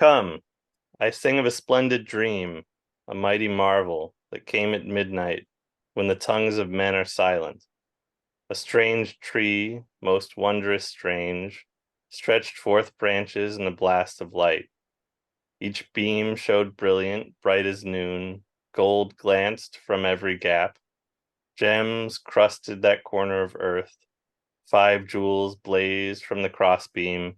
Come, I sing of a splendid dream, a mighty marvel that came at midnight when the tongues of men are silent. A strange tree, most wondrous strange, stretched forth branches in the blast of light. Each beam showed brilliant, bright as noon, gold glanced from every gap. Gems crusted that corner of earth. 5 jewels blazed from the crossbeam,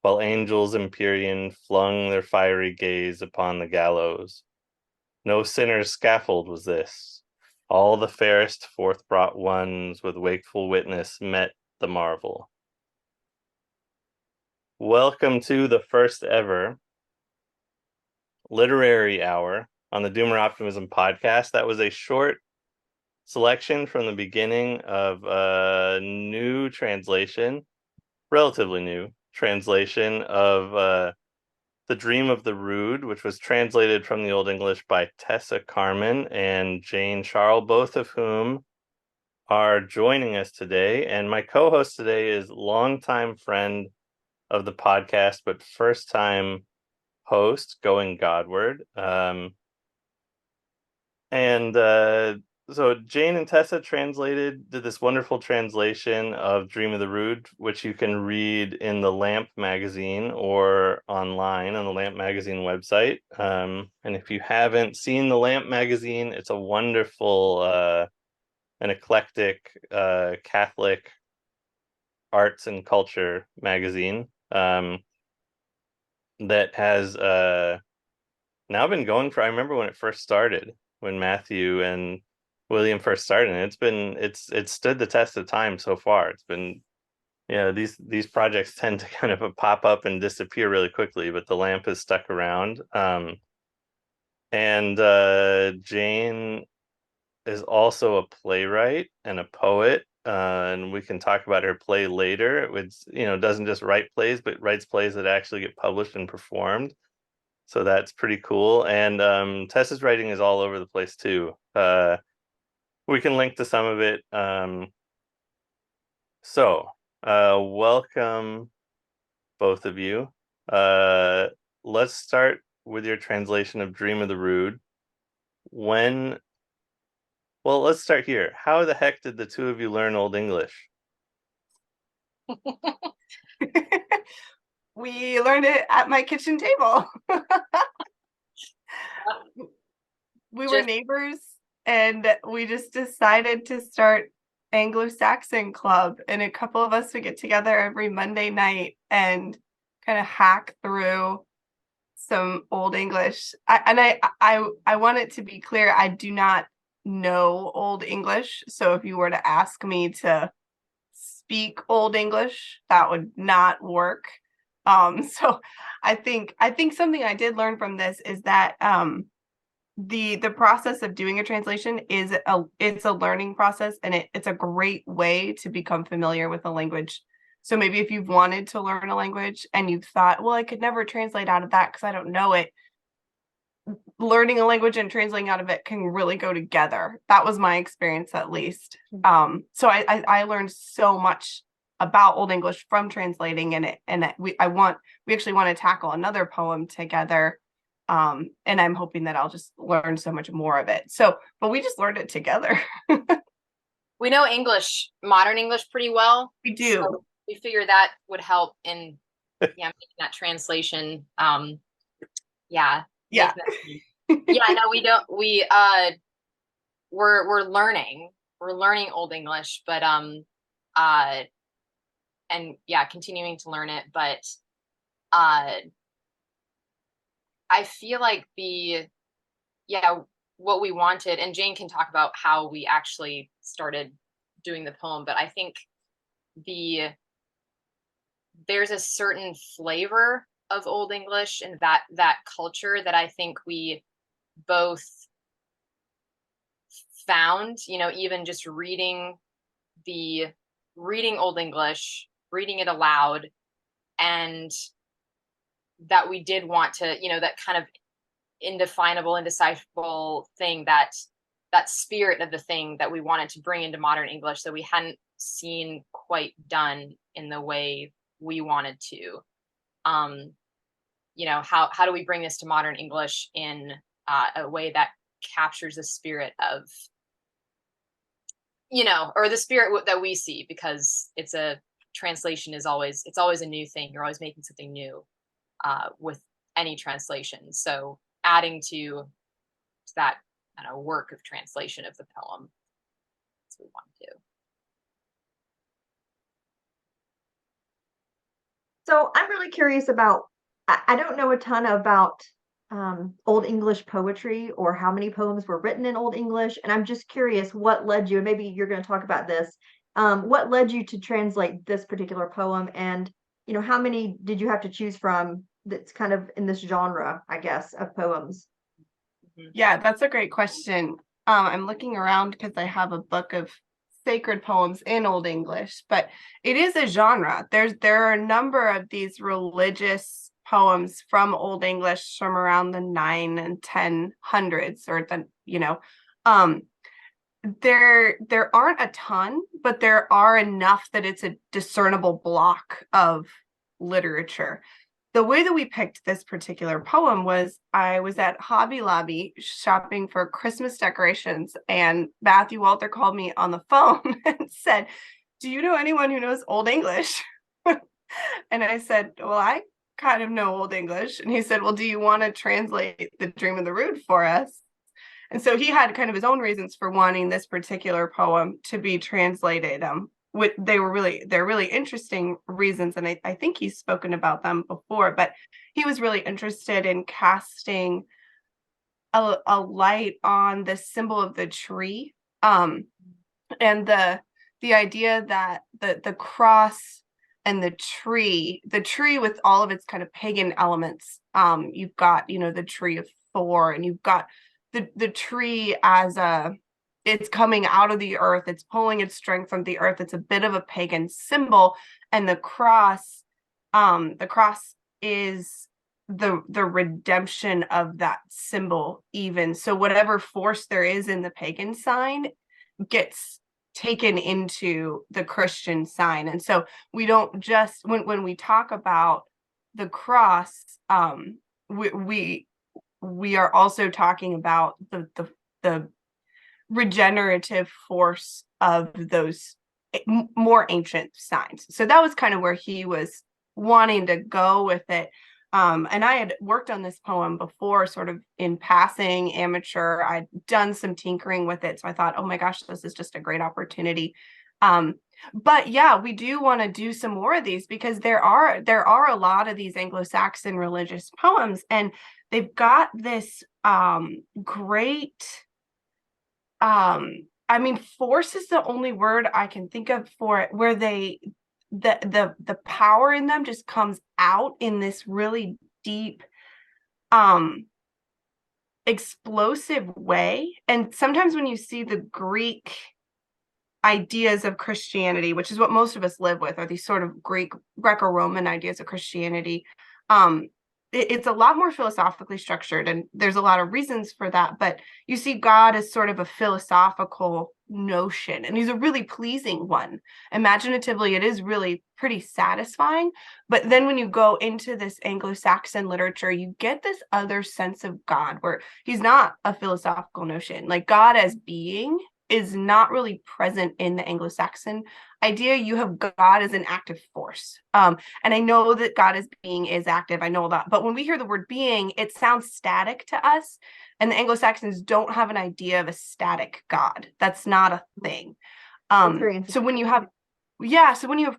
while angels empyrean flung their fiery gaze upon the gallows. No sinner's scaffold was this. All the fairest forth-brought ones with wakeful witness met the marvel. Welcome to the first ever literary hour on the Doomer Optimism podcast. That was a short selection from the beginning of a new translation, relatively new translation of The Dream of the Rood, which was translated from the Old English by Tessa Carman and Jane Charles, both of whom are joining us today. And my co-host today is longtime friend of the podcast, but first time host, Going Godward. So Jane and Tessa did this wonderful translation of Dream of the Rood, which you can read in the Lamp magazine or online on the Lamp magazine website. And if you haven't seen the Lamp magazine, it's a wonderful, an eclectic Catholic arts and culture magazine that has now been going for, I remember when it first started, when Matthew and William first started, and it's stood the test of time so far. It's been, these projects tend to kind of pop up and disappear really quickly, but the Lamp has stuck around. And Jane is also a playwright and a poet, and we can talk about her play later. It's, doesn't just write plays, but writes plays that actually get published and performed. So that's pretty cool. And Tessa's writing is all over the place too. We can link to some of it. Welcome, both of you. Let's start with your translation of Dream of the Rood. Let's start here. How the heck did the two of you learn Old English? We learned it at my kitchen table. We were neighbors, and we just decided to start Anglo-Saxon Club, and a couple of us would get together every Monday night and kind of hack through some Old English. I want it to be clear, I do not know Old English, so if you were to ask me to speak Old English, that would not work. So I think something I did learn from this is that the process of doing a translation it's a learning process, and it's a great way to become familiar with a language. So maybe if you've wanted to learn a language and you've thought, well, I could never translate out of that because I don't know it, learning a language and translating out of it can really go together. That was my experience, at least. So I learned so much about Old English from translating in it, and we actually want to tackle another poem together, and I'm hoping that I'll just learn so much more of it. But we just learned it together. We know English, modern English, pretty well. We do. So we figure that would help in making that translation. Yeah. No, we don't. We're learning Old English, but continuing to learn it. But I feel like what we wanted, and Jane can talk about how we actually started doing the poem, but I think there's a certain flavor of Old English and that culture that I think we both found, even just reading Old English, reading it aloud, and that we did want to, that kind of indefinable, indecipherable thing, that spirit of the thing that we wanted to bring into modern English that we hadn't seen quite done in the way we wanted to. how do we bring this to modern English in a way that captures the spirit of, or the spirit that we see, because translation is always a new thing. You're always making something new with any translation. So adding to that work of translation of the poem, that's what we want to do. So I'm really curious about, I don't know a ton about Old English poetry or how many poems were written in Old English. And I'm just curious what led you, and maybe you're going to talk about this, what led you to translate this particular poem, and, how many did you have to choose from that's kind of in this genre, I guess, of poems? Yeah, that's a great question. I'm looking around because I have a book of sacred poems in Old English, but it is a genre. There are a number of these religious poems from Old English from around the 900s and 1000s, or there aren't a ton, but there are enough that it's a discernible block of literature. The way that we picked this particular poem was I was at Hobby Lobby shopping for Christmas decorations, and Matthew Walter called me on the phone and said, "Do you know anyone who knows Old English?" And I said, "Well, I kind of know Old English." And he said, "Well, do you want to translate The Dream of the Rood for us?" And so he had kind of his own reasons for wanting this particular poem to be translated. They're really interesting reasons, and I think he's spoken about them before, but he was really interested in casting a light on the symbol of the tree, and the idea that the cross and the tree with all of its kind of pagan elements. You've got the tree of Thor, and you've got the tree as it's coming out of the earth, it's pulling its strength from the earth. It's a bit of a pagan symbol. And the cross is the redemption of that symbol even. So whatever force there is in the pagan sign gets taken into the Christian sign. And so we don't just, when we talk about the cross, we are also talking about the regenerative force of those more ancient signs. So that was kind of where he was wanting to go with it. And I had worked on this poem before, sort of in passing, amateur. I'd done some tinkering with it. So I thought, oh my gosh, this is just a great opportunity. But yeah, we do want to do some more of these, because there are a lot of these Anglo-Saxon religious poems, and they've got this great, force is the only word I can think of for it, where the power in them just comes out in this really deep, explosive way. And sometimes when you see the Greek ideas of Christianity, which is what most of us live with, are these sort of Greco-Roman ideas of Christianity, it's a lot more philosophically structured, and there's a lot of reasons for that. But you see God as sort of a philosophical notion, and he's a really pleasing one. Imaginatively, it is really pretty satisfying. But then when you go into this Anglo-Saxon literature, you get this other sense of God where he's not a philosophical notion. Like, God as being is not really present in the Anglo-Saxon idea. You have God as an active force. And I know that God as being is active. I know that. But when we hear the word being, it sounds static to us. And the Anglo-Saxons don't have an idea of a static God. That's not a thing. So when you have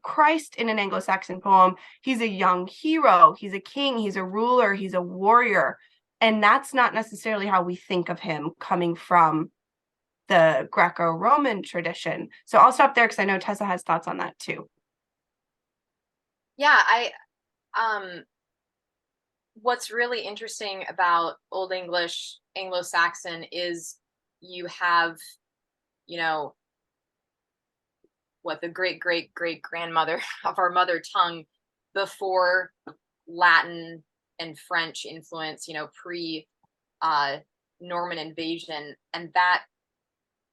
Christ in an Anglo-Saxon poem, he's a young hero, he's a king, he's a ruler, he's a warrior. And that's not necessarily how we think of him coming from the Greco-Roman tradition. So I'll stop there because I know Tessa has thoughts on that too. Yeah, what's really interesting about Old English, Anglo-Saxon is you have, what the great-great-great-grandmother of our mother tongue before Latin and French influence, pre Norman invasion, and that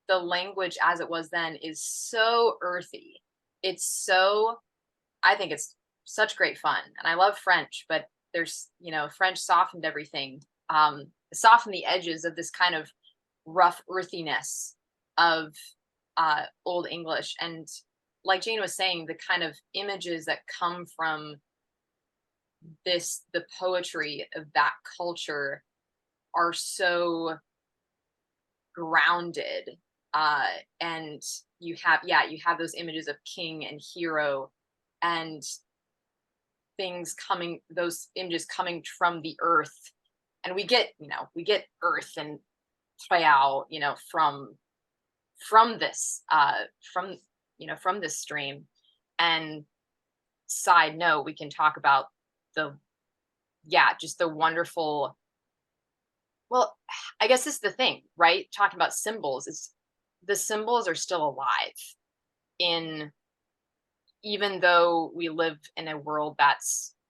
the language as it was then is so earthy. I think it's such great fun. And I love French, but there's, French softened everything, softened the edges of this kind of rough earthiness of Old English. And like Jane was saying, the kind of images that come from the poetry of that culture are so grounded, and you have those images of king and hero and those images coming from the earth, and we get earth and Plough, from this from this stream. And side note, we can talk about just the wonderful, well, I guess this is the thing, right? Talking about symbols, is the symbols are still alive even though we live in a world that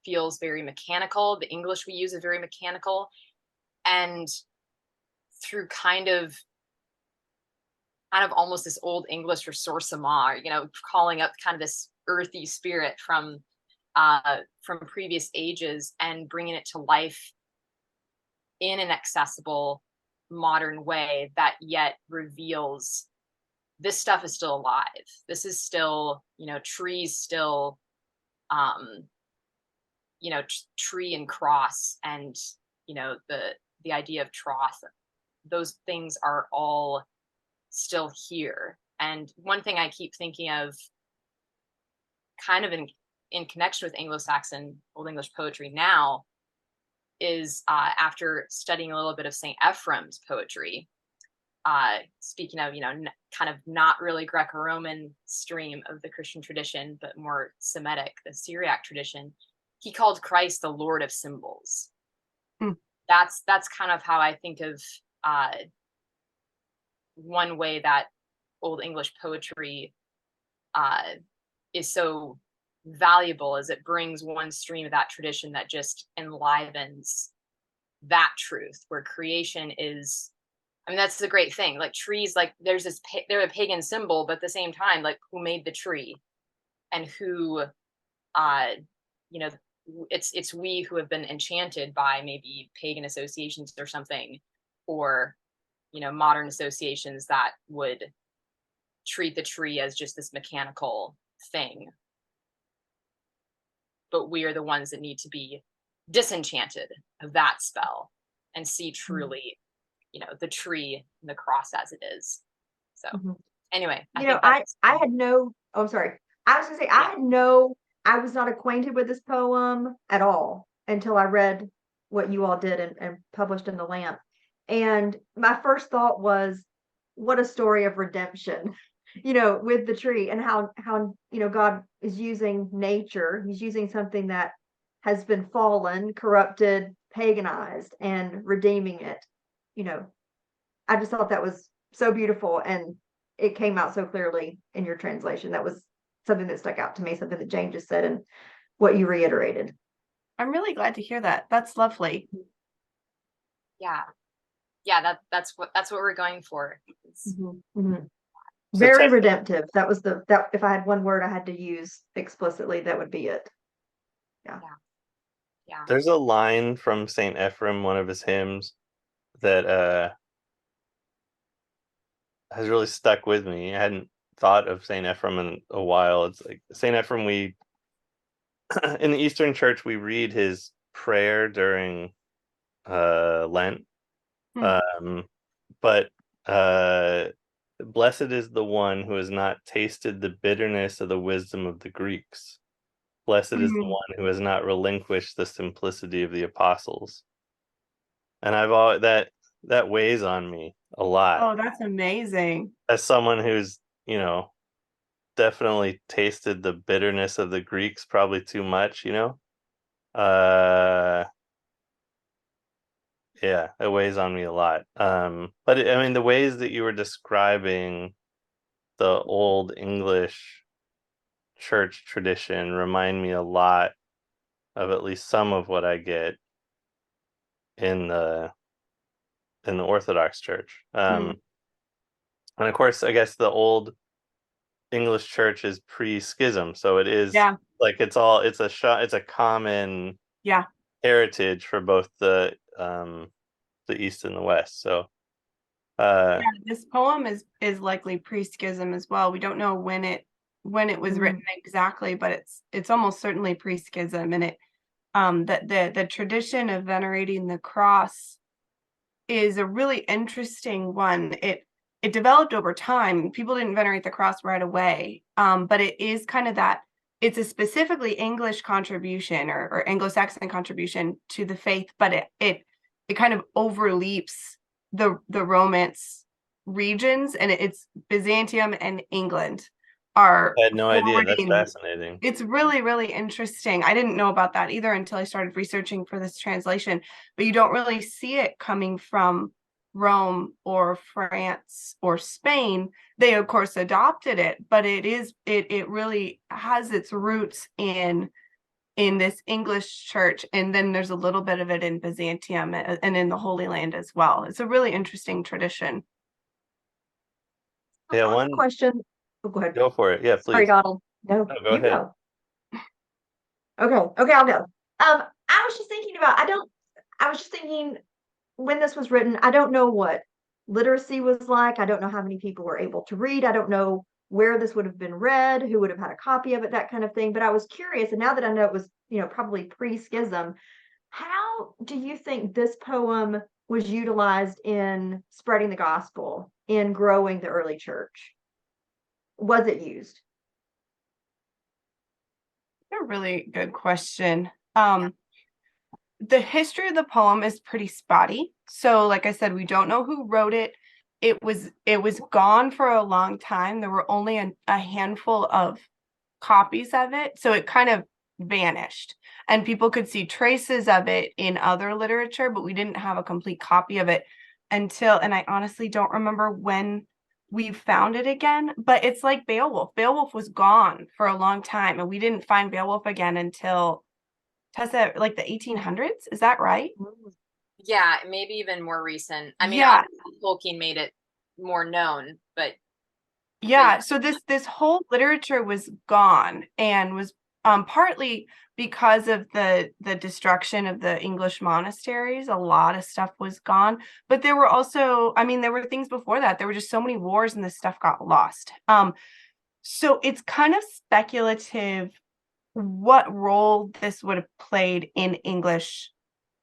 feels very mechanical. The English we use is very mechanical, and through kind of almost this Old English ressourcement, calling up kind of this earthy spirit from previous ages and bringing it to life in an accessible, modern way that yet reveals this stuff is still alive. This is still, trees still, tree and cross, and, the idea of troth. Those things are all still here. And one thing I keep thinking of, kind of in connection with Anglo-Saxon Old English poetry now, is after studying a little bit of St. Ephraim's poetry, speaking of, kind of not really Greco-Roman stream of the Christian tradition, but more Semitic, the Syriac tradition, he called Christ the Lord of Symbols. That's kind of how I think of one way that Old English poetry is so valuable, is it brings one stream of that tradition that just enlivens that truth, where creation is, that's the great thing. Like trees, like they're a pagan symbol, but at the same time, like, who made the tree, and who, it's we who have been enchanted by maybe pagan associations or something, or, modern associations that would treat the tree as just this mechanical thing. But we are the ones that need to be disenchanted of that spell and see truly, the tree and the cross as it is. So anyway, I had no, oh, sorry. I was gonna say, I was not acquainted with this poem at all until I read what you all did and published in The Lamp. And my first thought was, what a story of redemption, with the tree, and how, God is using nature. He's using something that has been fallen, corrupted, paganized, and redeeming it. I just thought that was so beautiful, and it came out so clearly in your translation. That was something that stuck out to me, something that Jane just said and what you reiterated. I'm really glad to hear that. That's lovely. Yeah, that's what we're going for. Very redemptive. That was that if I had one word I had to use explicitly, that would be it. Yeah. There's a line from St. Ephrem, one of his hymns, that has really stuck with me. I hadn't thought of St. Ephrem in a while. It's like St. Ephrem, we in the Eastern Church, we read his prayer during Lent. But blessed is the one who has not tasted the bitterness of the wisdom of the Greeks. Blessed is the one who has not relinquished the simplicity of the apostles. And I've always that weighs on me a lot. Oh, that's amazing. As someone who's, definitely tasted the bitterness of the Greeks probably too much, yeah, it weighs on me a lot. But the ways that you were describing the Old English church tradition remind me a lot of at least some of what I get in the Orthodox Church. And of course, I guess the Old English Church is pre-schism, so it is like it's a common heritage for both the East and the West. So this poem is likely pre-schism as well. We don't know when it was written exactly, but it's almost certainly pre-schism. And it the tradition of venerating the cross is a really interesting one. It developed over time. People didn't venerate the cross right away, but it is kind of that. It's a specifically English contribution or Anglo-Saxon contribution to the faith, but it kind of overleaps the Romance regions, and it's Byzantium and England are. I had no idea. That's fascinating. It's really, really interesting. I didn't know about that either until I started researching for this translation, but you don't really see it coming from Rome or France or Spain. They of course adopted it, but it really has its roots in this English church, and then there's a little bit of it in Byzantium and in the Holy Land as well. It's a really interesting tradition. Yeah, one question. Oh, go ahead. Go for it. Yeah, please. Sorry, Donald. No, go ahead. Go. Okay, I'll go. I was just thinking when this was written, I don't know what literacy was like. I don't know how many people were able to read. I don't know where this would have been read, who would have had a copy of it, that kind of thing. But I was curious, and now that I know it was, probably pre-schism, how do you think this poem was utilized in spreading the gospel, in growing the early church? Was it used? A really good question. The history of the poem is pretty spotty. So like I said, we don't know who wrote it. It was gone for a long time. There were only a handful of copies of it. So it kind of vanished. And people could see traces of it in other literature, but we didn't have a complete copy of it and I honestly don't remember when we found it again, but it's like Beowulf. Beowulf was gone for a long time, and we didn't find Beowulf again until, Tessa, like the 1800s. Is that right? Yeah, maybe even more recent. I mean, Tolkien made it more known, but yeah. So this whole literature was gone, and was partly because of the destruction of the English monasteries. A lot of stuff was gone, but there were also, there were things before that. There were just so many wars, and this stuff got lost. So it's kind of speculative what role this would have played in English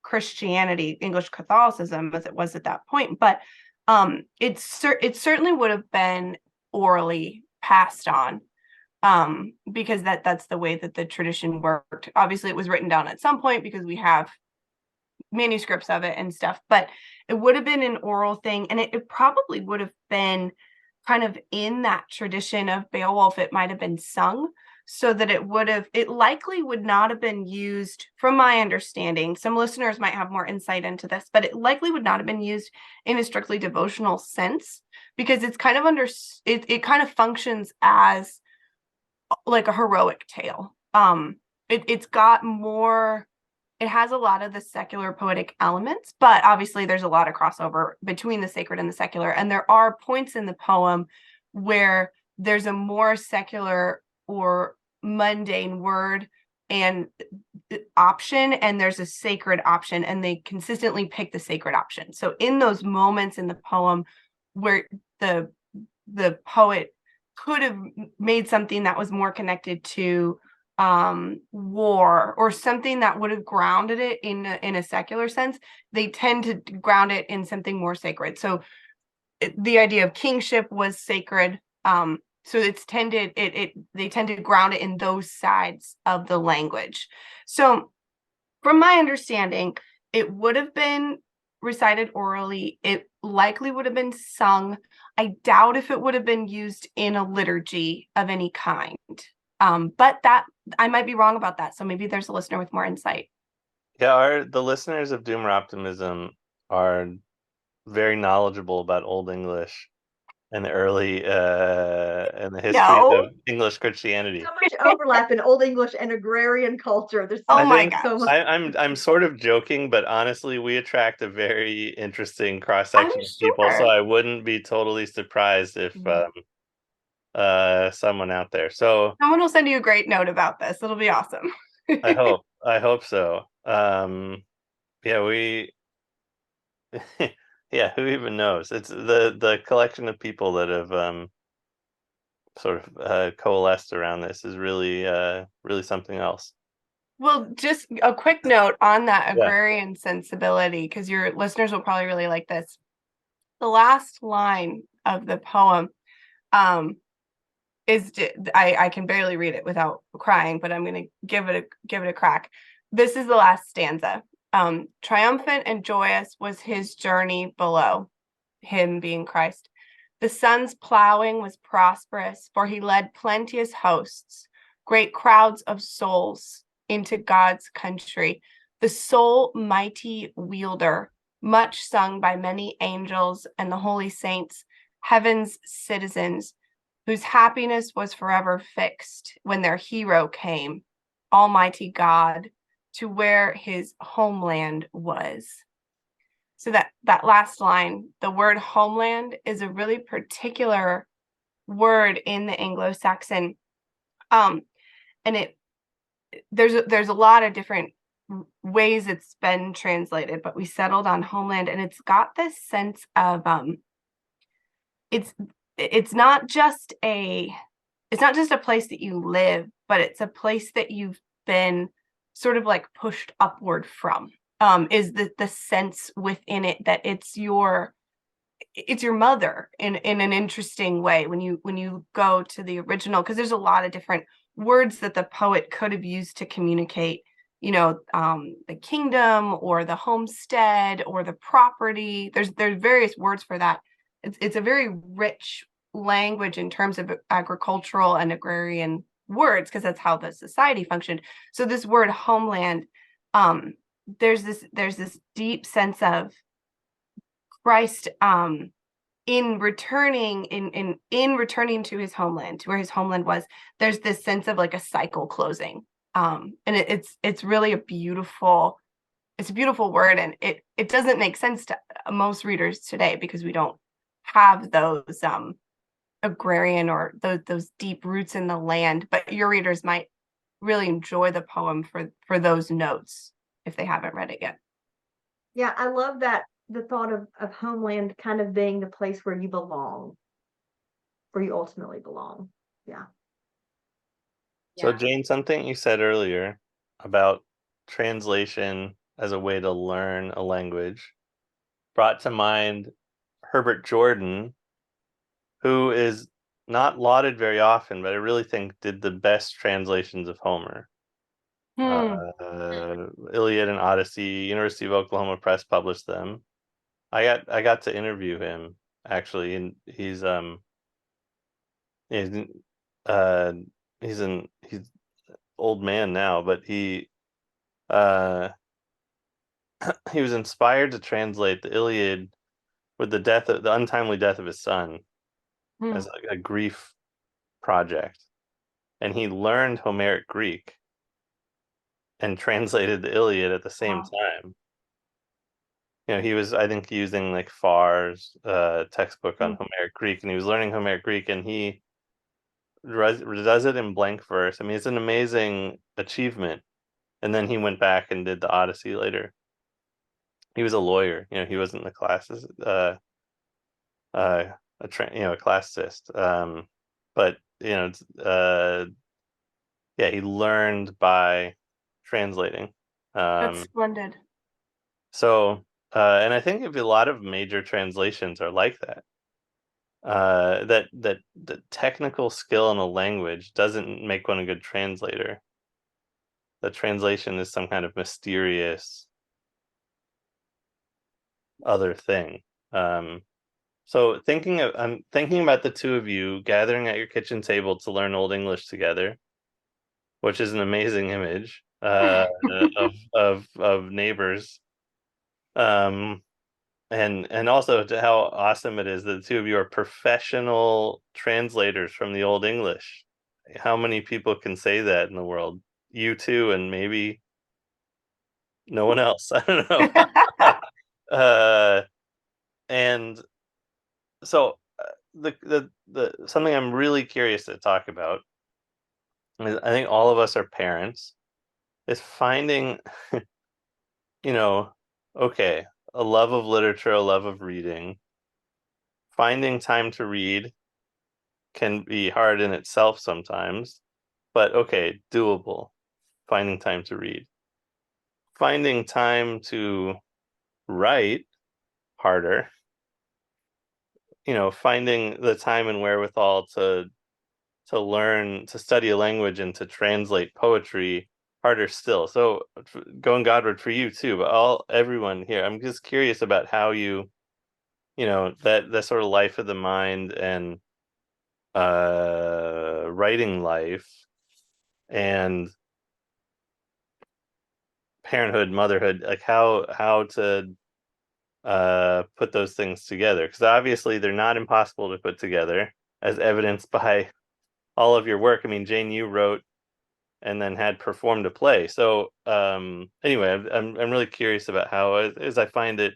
Christianity, English Catholicism, as it was at that point. But it certainly would have been orally passed on, because that's the way that the tradition worked. Obviously, it was written down at some point because we have manuscripts of it and stuff, but it would have been an oral thing, and it probably would have been kind of in that tradition of Beowulf. It might have been sung, so that it likely would not have been used, from my understanding. Some listeners might have more insight into this, but it likely would not have been used in a strictly devotional sense, because it's kind of it kind of functions as like a heroic tale. It's got more, it has a lot of the secular poetic elements, but obviously there's a lot of crossover between the sacred and the secular. And there are points in the poem where there's a more secular or mundane word and option, and there's a sacred option, and they consistently pick the sacred option. So in those moments in the poem where the poet could have made something that was more connected to war, or something that would have grounded it in a secular sense, they tend to ground it in something more sacred. So the idea of kingship was sacred. So they tend to ground it in those sides of the language. So from my understanding, it would have been recited orally. It likely would have been sung. I doubt if it would have been used in a liturgy of any kind. But that, I might be wrong about that. So maybe there's a listener with more insight. Yeah, the listeners of Doomer Optimism are very knowledgeable about Old English and the early and the history of English Christianity. So much overlap in Old English and agrarian culture. There's so much. I'm sort of joking, but honestly, we attract a very interesting cross section of people, so I wouldn't be totally surprised if someone out there. So someone will send you a great note about this. It'll be awesome. I hope. I hope so. Yeah, we yeah, who even knows? It's the collection of people that have sort of coalesced around this is really something else. Well, just a quick note on that Yeah. agrarian sensibility, because your listeners will probably really like this. The last line of the poem is I can barely read it without crying, but I'm going to give it a crack. This is the last stanza. Triumphant and joyous was his journey below, him being Christ. The sun's plowing was prosperous, for he led plenteous hosts, great crowds of souls into God's country. The sole mighty wielder, much sung by many angels and the holy saints, heaven's citizens, whose happiness was forever fixed when their hero came, Almighty God, to where his homeland was. So that last line, the word homeland, is a really particular word in the Anglo-Saxon, and there's a lot of different ways it's been translated, but we settled on homeland, and it's got this sense of it's not just a place that you live, but it's a place that you've been sort of like pushed upward from. Is the sense within it that it's your mother in an interesting way when you go to the original, because there's a lot of different words that the poet could have used to communicate, the kingdom or the homestead or the property. There's various words for that. It's a very rich language in terms of agricultural and agrarian words, because that's how the society functioned. So this word homeland, there's this deep sense of Christ in returning to his homeland, to where his homeland was. There's this sense of like a cycle closing, and it's really a beautiful word, and it doesn't make sense to most readers today because we don't have those agrarian or those deep roots in the land. But your readers might really enjoy the poem for those notes if they haven't read it yet. Yeah, I love that, the thought of homeland kind of being the place where you belong, where you ultimately belong. Yeah. So Jane, something you said earlier about translation as a way to learn a language brought to mind Herbert Jordan, who is not lauded very often, but I really think did the best translations of Homer. Iliad and Odyssey, University of Oklahoma Press published them. I got to interview him actually, and he's he's old man now, but he was inspired to translate the Iliad with the untimely death of his son as a grief project, and he learned Homeric Greek and translated the Iliad at the same time. He was, I think, using like Farr's textbook on Homeric Greek, and he was learning Homeric Greek, and he does it in blank verse. I mean, it's an amazing achievement. And then he went back and did the Odyssey later. He was a lawyer, he wasn't a classicist, a classicist. But yeah, he learned by translating. That's splendid. So, and I think a lot of major translations are like that. That the technical skill in a language doesn't make one a good translator. The translation is some kind of mysterious other thing. So I'm thinking about the two of you gathering at your kitchen table to learn Old English together, which is an amazing image of neighbors. And also to how awesome it is that the two of you are professional translators from the Old English. How many people can say that in the world? You two, and maybe no one else. I don't know. And so the something I'm really curious to talk about is, I think all of us are parents, is finding, okay, a love of literature, a love of reading. Finding time to read can be hard in itself sometimes, but okay, doable. Finding time to read. Finding time to write, harder. Finding the time and wherewithal to learn, to study a language and to translate poetry, harder still. So Going Godward for you too, but everyone here, I'm just curious about how you that sort of life of the mind and writing life and parenthood, motherhood, like how to put those things together, because obviously they're not impossible to put together, as evidenced by all of your work. I mean, Jane, you wrote and then had performed a play. So anyway, I'm really curious about how, as I find it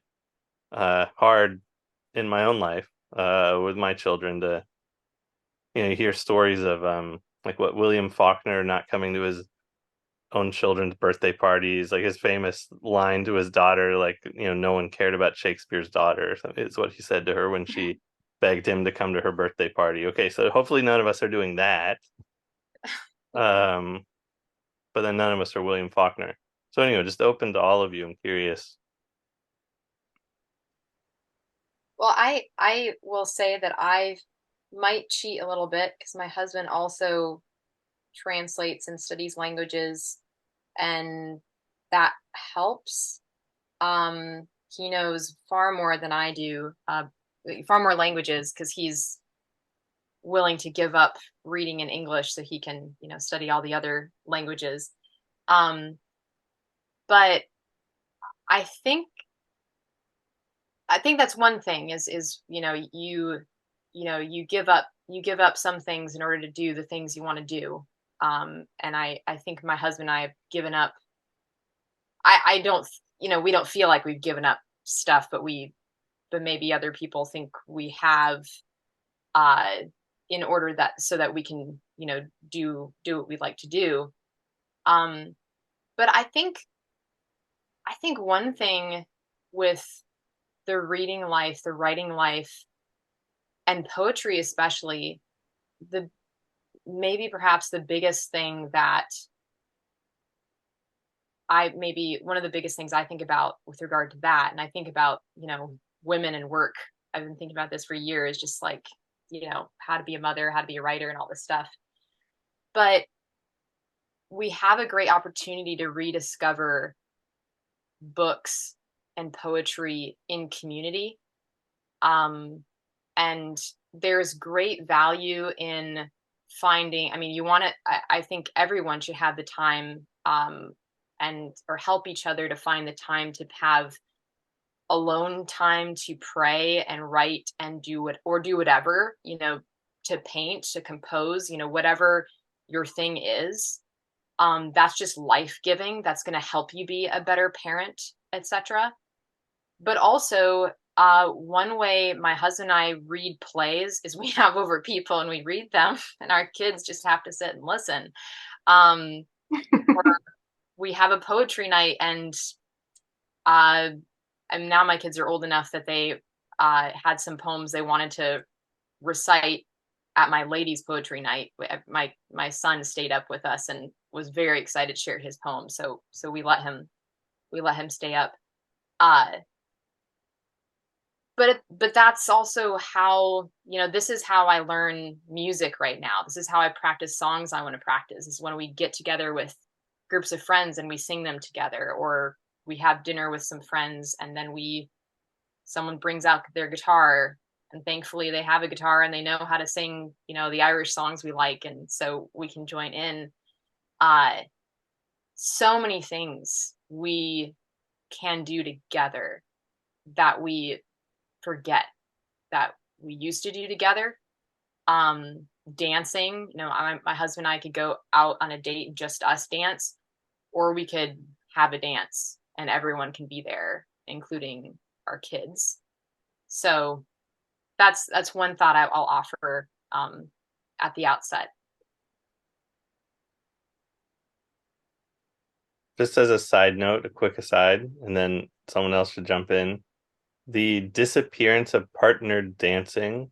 hard in my own life with my children to you hear stories of like what William Faulkner not coming to his own children's birthday parties, like his famous line to his daughter, like no one cared about Shakespeare's daughter, is what he said to her when she begged him to come to her birthday party. Okay, so hopefully none of us are doing that. But then none of us are William Faulkner. So anyway, just open to all of you. I'm curious. Well, I will say that I might cheat a little bit because my husband also translates and studies languages, and that helps. He knows far more than I do, far more languages, because he's willing to give up reading in English so he can, study all the other languages. But I think that's one thing is you give up some things in order to do the things you want to do. And I think my husband and I have given up. I don't, we don't feel like we've given up stuff, but maybe other people think we have, in order so that we can, do what we'd like to do. But I think one thing with the reading life, the writing life, and poetry especially, perhaps the biggest thing that one of the biggest things I think about with regard to that, and I think about, women and work. I've been thinking about this for years, just like, how to be a mother, how to be a writer, and all this stuff. But we have a great opportunity to rediscover books and poetry in community. And there's great value in finding, I think everyone should have the time, or help each other to find the time to have alone time to pray and write and do whatever, to paint, to compose, whatever your thing is. That's just life-giving. That's going to help you be a better parent, etc. But also, one way my husband and I read plays is we have over people and we read them, and our kids just have to sit and listen. Or we have a poetry night, and now my kids are old enough that they had some poems they wanted to recite at my ladies' poetry night. My son stayed up with us and was very excited to share his poem. So we let him stay up. But that's also how, this is how I learn music right now. This is how I practice songs I want to practice, is when we get together with groups of friends and we sing them together, or we have dinner with some friends and then someone brings out their guitar, and thankfully they have a guitar and they know how to sing, the Irish songs we like. And so we can join in. So many things we can do together that we forget that we used to do together. Dancing, my husband and I could go out on a date and just us dance, or we could have a dance and everyone can be there, including our kids. So that's one thought I'll offer at the outset. just as a side note, a quick aside, and then someone else should jump in. The disappearance of partnered dancing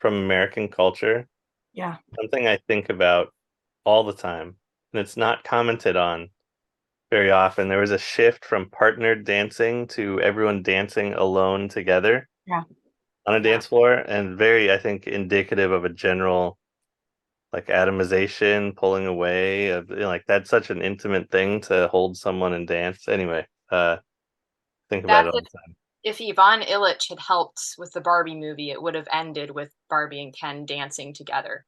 from American culture, Yeah. something I think about all the time, and it's not commented on very often. There was a shift from partnered dancing to everyone dancing alone together on a dance floor, and very, I think, indicative of a general like atomization, pulling away of, you know, like that's such an intimate thing to hold someone and dance. Anyway, think about it That's all the time. if Yvonne Illich had helped with the Barbie movie, it would have ended with Barbie and Ken dancing together.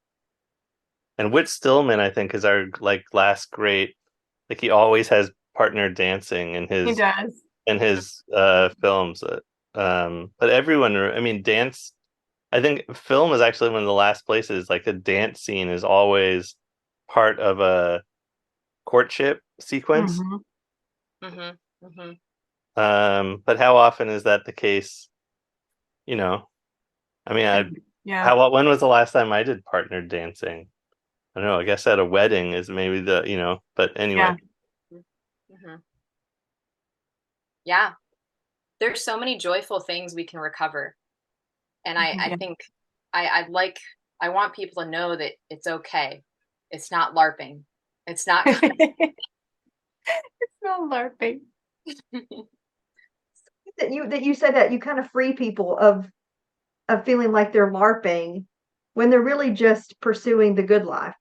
And Whit Stillman, I think, is our like last great. Like he always has partner dancing in He his does. films. But everyone, I mean, dance. I think film is actually one of the last places like the dance scene is always part of a courtship sequence. Mm-hmm. Mm-hmm. But how often is that the case? You know, I mean, Yeah. when was the last time I did partner dancing? I don't know. I guess at a wedding is maybe but anyway. Mm-hmm. Yeah. There's so many joyful things we can recover. And I think I want people to know that it's okay. It's not LARPing. It's not. It's not LARPing. that you said that you kind of free people of feeling like they're LARPing when they're really just pursuing the good life,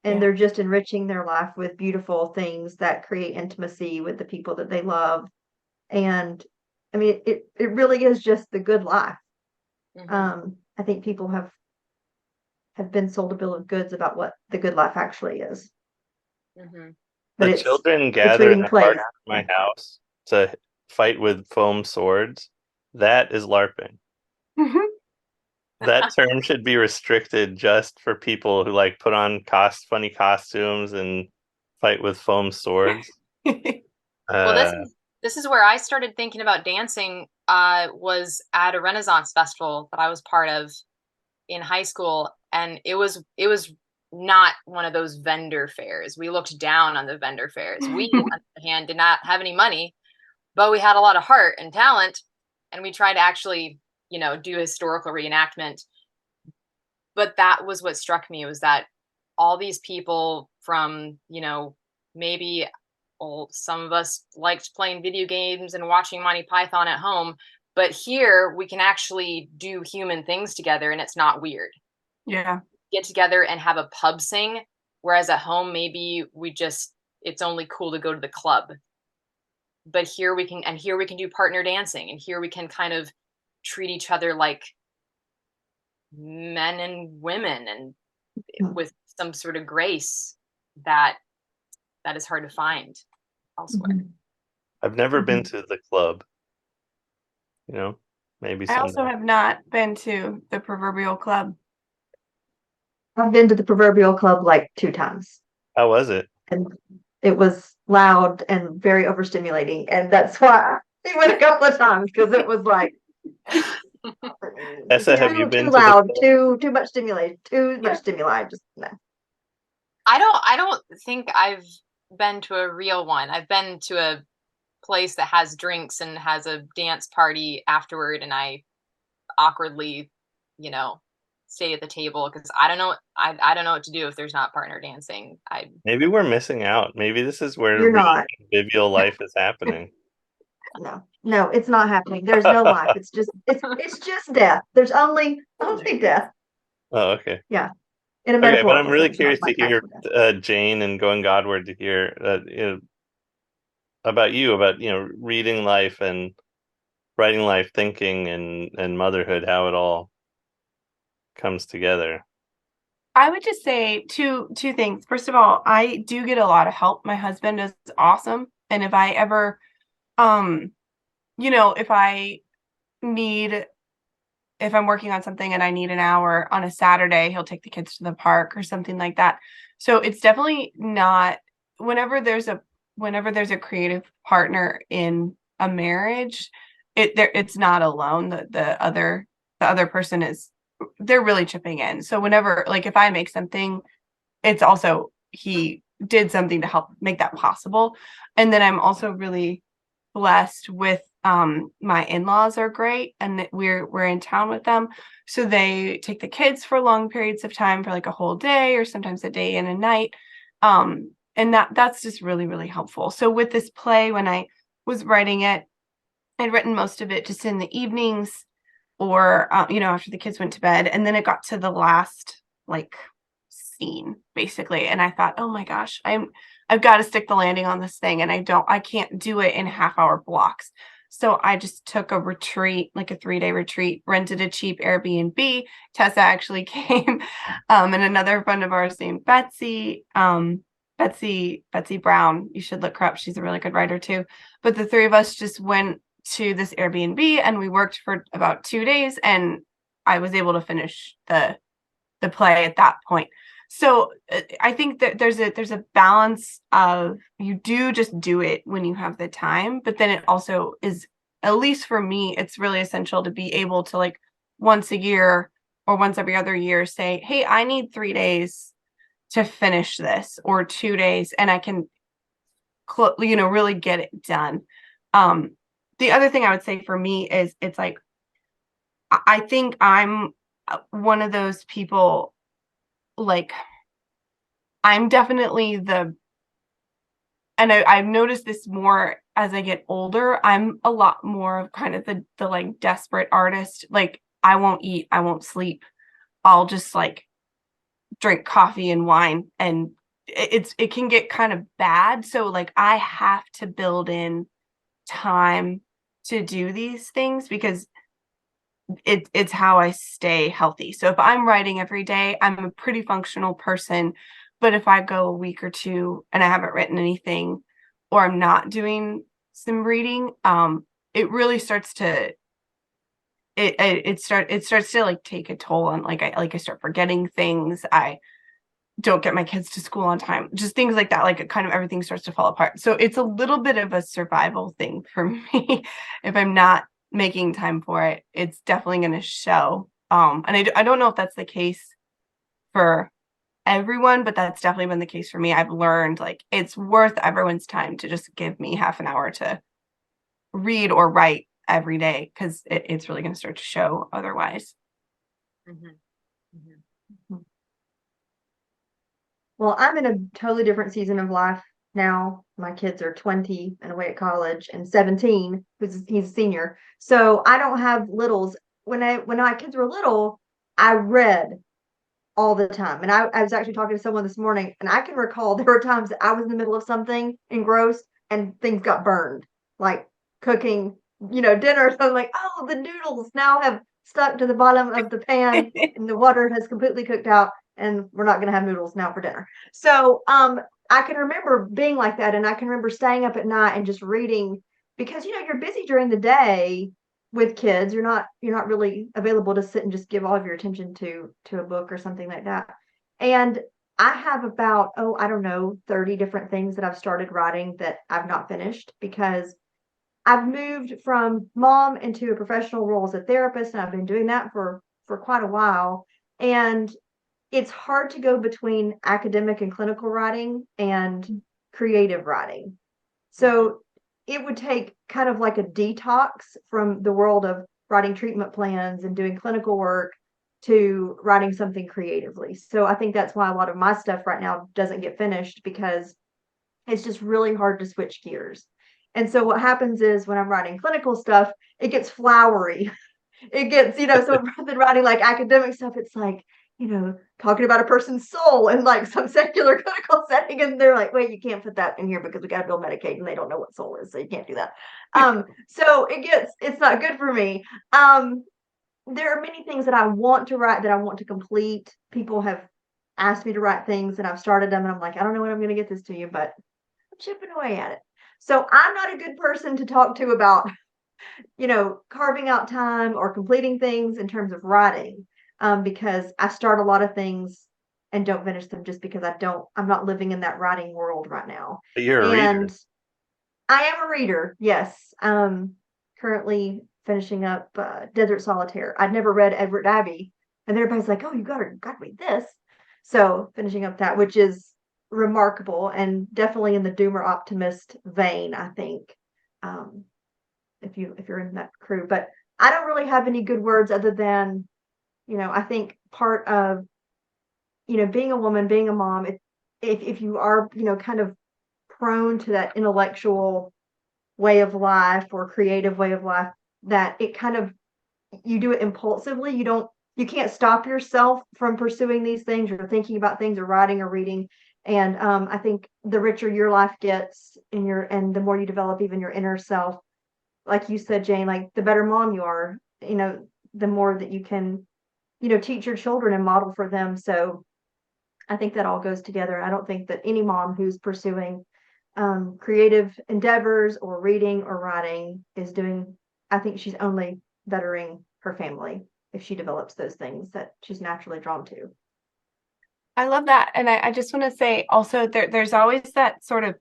and they're just enriching their life with beautiful things that create intimacy with the people that they love. And I mean, it really is just the good life. Mm-hmm. I think people have been sold a bill of goods about what the good life actually is. Mm-hmm. But The children gather in the park at my house to fight with foam swords. That is LARPing. Mm-hmm. That term should be restricted just for people who like put on funny costumes and fight with foam swords. Well, this is where I started thinking about dancing. Was at a Renaissance festival that I was part of in high school, and it was not one of those vendor fairs. We looked down on the vendor fairs. We, on the other hand, did not have any money, but we had a lot of heart and talent, and we tried to actually, do historical reenactment. But that was what struck me, was that all these people from, maybe some of us liked playing video games and watching Monty Python at home, but here we can actually do human things together and it's not weird. Yeah. Get together and have a pub sing, whereas at home maybe it's only cool to go to the club. But here we can do partner dancing, and here we can kind of treat each other like men and women, and with some sort of grace that is hard to find elsewhere. Mm-hmm. I've never been to the club. Maybe I also have not been to the proverbial club. I've been to the proverbial club like 2 times. How was it? And it was loud and very overstimulating, and that's why I went a couple of times, because it was like Tessa, have you been too loud, too much stimulation, too much stimuli. Just no. I don't think I've been to a real one. I've been to a place that has drinks and has a dance party afterward, and I awkwardly, stay at the table because I don't know what to do if there's not partner dancing. Maybe we're missing out. Maybe this is where You're not. convivial life is happening. No, it's not happening. There's no life. It's just death. There's only death. Oh, okay. Yeah. Okay, but I'm really curious to hear Jane and Going Godward, to hear about you, about reading life and writing life, thinking and motherhood, how it all comes together. I would just say two things. First of all, I do get a lot of help. My husband is awesome, and if I ever if I'm working on something and I need an hour on a Saturday, he'll take the kids to the park or something like that. So it's definitely not, whenever there's a creative partner in a marriage, it's not alone. The other person they're really chipping in. So whenever, like, if I make something, it's also he did something to help make that possible. And then I'm also really blessed with my in-laws are great, and we're in town with them, so they take the kids for long periods of time, for like a whole day or sometimes a day and a night, and that's just really, really helpful. So with this play, when I was writing it, I'd written most of it just in the evenings or after the kids went to bed, and then it got to the last like scene basically, and I thought, oh my gosh, I've got to stick the landing on this thing, and I can't do it in half-hour blocks. So I just took a retreat, like a 3-day retreat, rented a cheap Airbnb. Tessa actually came, and another friend of ours named Betsy Brown. You should look her up. She's a really good writer too. But the three of us just went to this Airbnb, and we worked for about 2 days, and I was able to finish the play at that point. So I think that there's a balance of, you do just do it when you have the time, but then it also is, at least for me, it's really essential to be able to, like, once a year or once every other year say, hey, I need 3 days to finish this, or 2 days, and I can really get it done. The other thing I would say for me is, it's like, I think I'm one of those people, like, I'm definitely and I've noticed this more as I get older, I'm a lot more of kind of the like desperate artist. Like, I won't eat, I won't sleep. I'll just like drink coffee and wine, and it can get kind of bad. So like, I have to build in time to do these things, because it's how I stay healthy. So if I'm writing every day, I'm a pretty functional person. But if I go a week or two and I haven't written anything, or I'm not doing some reading, it really starts to it starts to like take a toll on, like, I start forgetting things. I don't get my kids to school on time, just things like that. Like, it kind of, everything starts to fall apart. So it's a little bit of a survival thing for me. If I'm not making time for it, it's definitely going to show. And I don't know if that's the case for everyone, but that's definitely been the case for me. I've learned, like, it's worth everyone's time to just give me half an hour to read or write every day, because it's really going to start to show otherwise. Mm-hmm. Mm-hmm. Well, I'm in a totally different season of life now. My kids are 20 and away at college, and 17, he's a senior. So I don't have littles. When my kids were little, I read all the time. And I was actually talking to someone this morning, and I can recall there were times that I was in the middle of something engrossed and things got burned, like cooking, dinner. So I'm like, oh, the noodles now have stuck to the bottom of the pan and the water has completely cooked out, and we're not going to have noodles now for dinner. So I can remember being like that, and I can remember staying up at night and just reading, because you're busy during the day with kids. You're not really available to sit and just give all of your attention to a book or something like that. And I have about, I don't know, 30 different things that I've started writing that I've not finished, because I've moved from mom into a professional role as a therapist, and I've been doing that for quite a while. And it's hard to go between academic and clinical writing and creative writing. So it would take kind of like a detox from the world of writing treatment plans and doing clinical work to writing something creatively. So I think that's why a lot of my stuff right now doesn't get finished, because it's just really hard to switch gears. And so what happens is, when I'm writing clinical stuff, it gets flowery. It gets, so rather than writing like academic stuff, it's like, talking about a person's soul in like some secular clinical setting, and they're like, wait, you can't put that in here because we got to build Medicaid, and they don't know what soul is, so you can't do that. So it's not good for me. There are many things that I want to write, that I want to complete. People have asked me to write things, and I've started them, and I'm like, I don't know when I'm going to get this to you, but I'm chipping away at it. So I'm not a good person to talk to about, carving out time or completing things in terms of writing. Because I start a lot of things and don't finish them, just because I'm not living in that writing world right now. But you're a reader. I am a reader, yes. Currently finishing up Desert Solitaire. I'd never read Edward Abbey, and everybody's like, oh, you gotta read this. So finishing up that, which is remarkable, and definitely in the Doomer Optimist vein, I think. If you're in that crew, but I don't really have any good words other than, I think part of, being a woman, being a mom, if you are, kind of prone to that intellectual way of life or creative way of life, that it kind of, you do it impulsively. You can't stop yourself from pursuing these things or thinking about things or writing or reading. And I think the richer your life gets and the more you develop even your inner self, like you said, Jane, like the better mom you are, the more that you can, teach your children and model for them. So I think that all goes together. I don't think that any mom who's pursuing creative endeavors or reading or writing I think she's only bettering her family if she develops those things that she's naturally drawn to. I love that. And I just want to say also there's always that sort of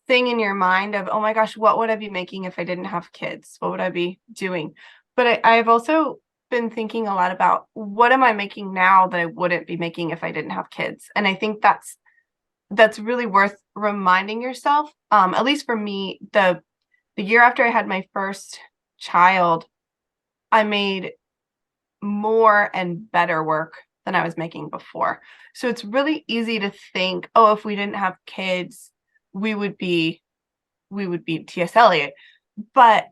thing in your mind of, oh my gosh, what would I be making if I didn't have kids? What would I be doing? But I've also been thinking a lot about what am I making now that I wouldn't be making if I didn't have kids? And I think that's really worth reminding yourself. At least for me, the year after I had my first child, I made more and better work than I was making before. So it's really easy to think, oh, if we didn't have kids, we would be T.S. Eliot. But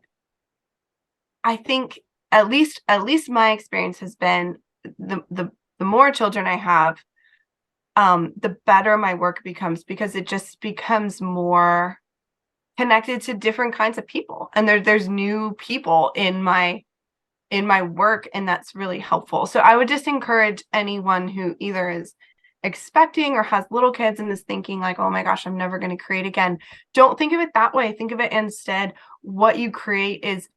I think at least my experience has been the more children I have, the better my work becomes, because it just becomes more connected to different kinds of people. And there's new people in my work, and that's really helpful. So I would just encourage anyone who either is expecting or has little kids and is thinking like, oh my gosh, I'm never going to create again. Don't think of it that way. Think of it instead, what you create is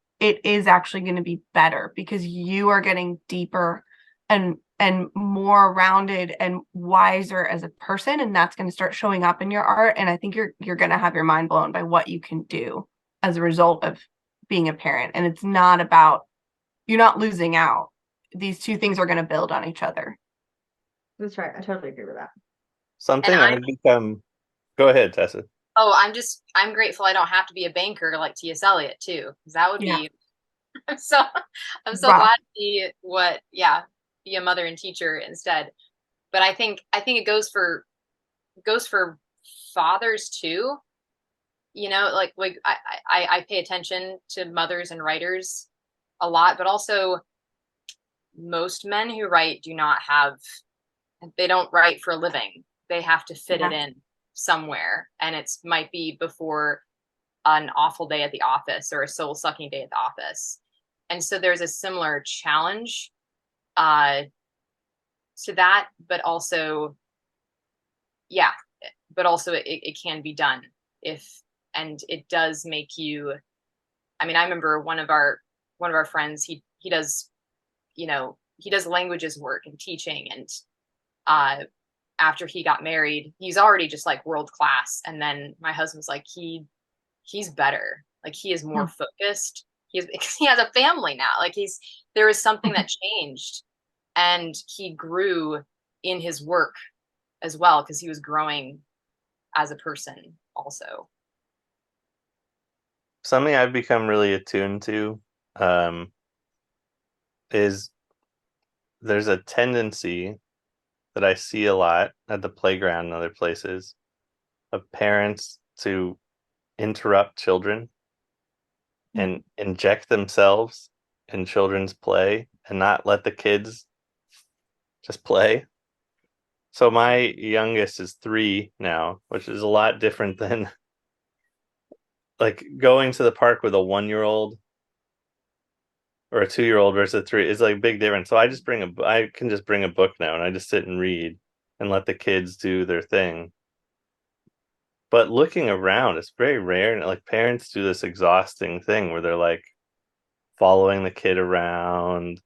actually going to be better because you are getting deeper and more rounded and wiser as a person, and that's going to start showing up in your art. And I think you're going to have your mind blown by what you can do as a result of being a parent. And it's not about, you're not losing out. These two things are going to build on each other. That's right. I totally agree with that. Something I've become. Go ahead, Tessa. Oh, I'm grateful I don't have to be a banker like T.S. Eliot too, because that would be. I'm so glad to be be a mother and teacher instead. But I think it goes for fathers too. Like I pay attention to mothers and writers a lot, but also most men who write they don't write for a living. They have to fit it in somewhere, and it might be before an awful day at the office or a soul-sucking day at the office. And so there's a similar challenge to that, but also it can be done and it does make you. I mean, I remember one of our friends, he does languages work and teaching, and after he got married, he's already just like world class. And then my husband's like, he's better. Like he is more focused. He has a family now. Like there was something that changed, and he grew in his work as well, because he was growing as a person also. Something I've become really attuned to is there's a tendency that I see a lot at the playground and other places of parents to interrupt children and inject themselves in children's play and not let the kids just play. So my youngest is 3 now, which is a lot different than like going to the park with a 1-year-old or a 2-year-old versus a 3. It's like a big difference. So I can just bring a book now and I just sit and read and let the kids do their thing. But looking around, it's very rare. And like parents do this exhausting thing where they're like following the kid around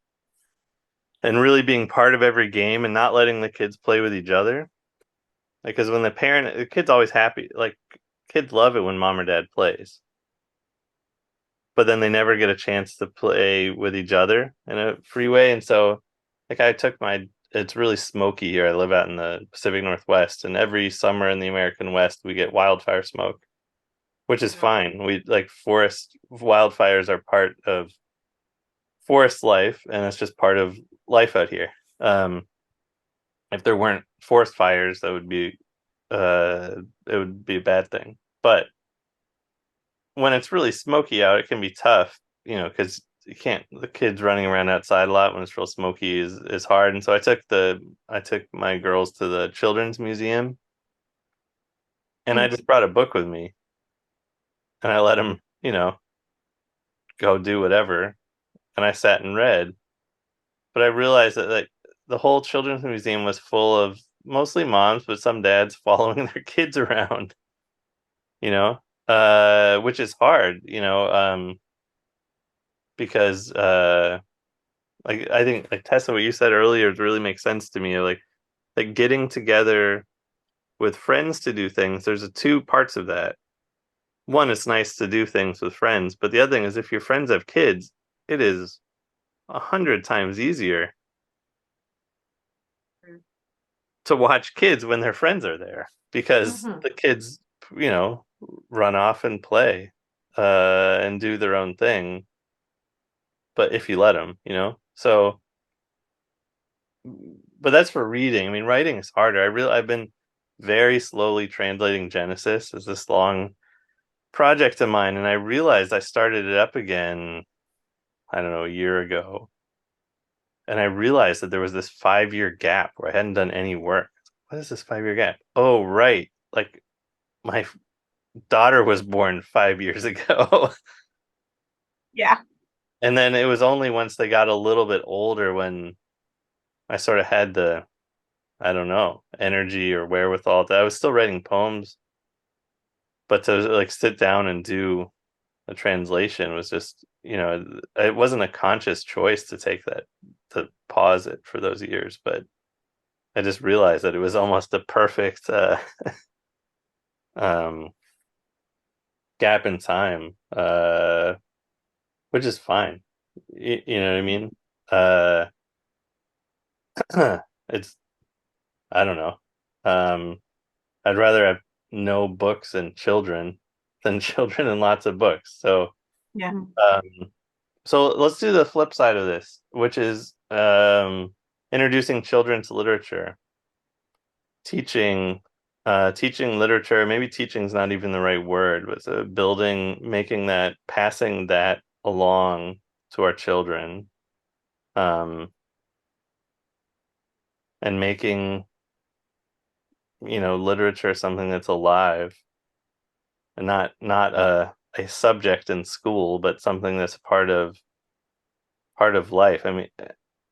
and really being part of every game and not letting the kids play with each other. Because when the kid's always happy. Like kids love it when mom or dad plays. But then they never get a chance to play with each other in a free way. And so like I took my it's really smoky here. I live out in the Pacific Northwest, and every summer in the American West we get wildfire smoke, which is fine. We like forest wildfires are part of forest life, and it's just part of life out here. If there weren't forest fires, that would be it would be a bad thing. But when it's really smoky out, it can be tough, because you can't. The kids running around outside a lot when it's real smoky is hard. And so I took my girls to the children's museum, and I just brought a book with me, and I let them, go do whatever, and I sat and read. But I realized that like the whole children's museum was full of mostly moms, but some dads following their kids around, which is hard, because like I think like Tessa, what you said earlier really makes sense to me. Like getting together with friends to do things. There's two parts of that. One, it's nice to do things with friends, but the other thing is if your friends have kids, it is 100 times easier to watch kids when their friends are there, because the kids, run off and play and do their own thing. But if you let them, so, but that's for reading. I mean, writing is harder. I've been very slowly translating Genesis as this long project of mine, and I realized I started it up again, I don't know, a year ago, and I realized that there was this 5-year gap where I hadn't done any work. What is this 5-year gap? Oh, right, like my daughter was born 5 years ago. Yeah. And then it was only once they got a little bit older when I sort of had the, I don't know, energy or wherewithal. I was still writing poems, but to like sit down and do a translation was just, it wasn't a conscious choice to pause it for those years, but I just realized that it was almost a perfect gap in time, which is fine. You know what I mean? It's, I don't know. I'd rather have no books and children than children and lots of books. So Yeah. So let's do the flip side of this, which is introducing children to literature, teaching literature. Maybe teaching is not even the right word, but passing that along to our children, and making literature something that's alive and not a subject in school, but something that's part of life. I mean,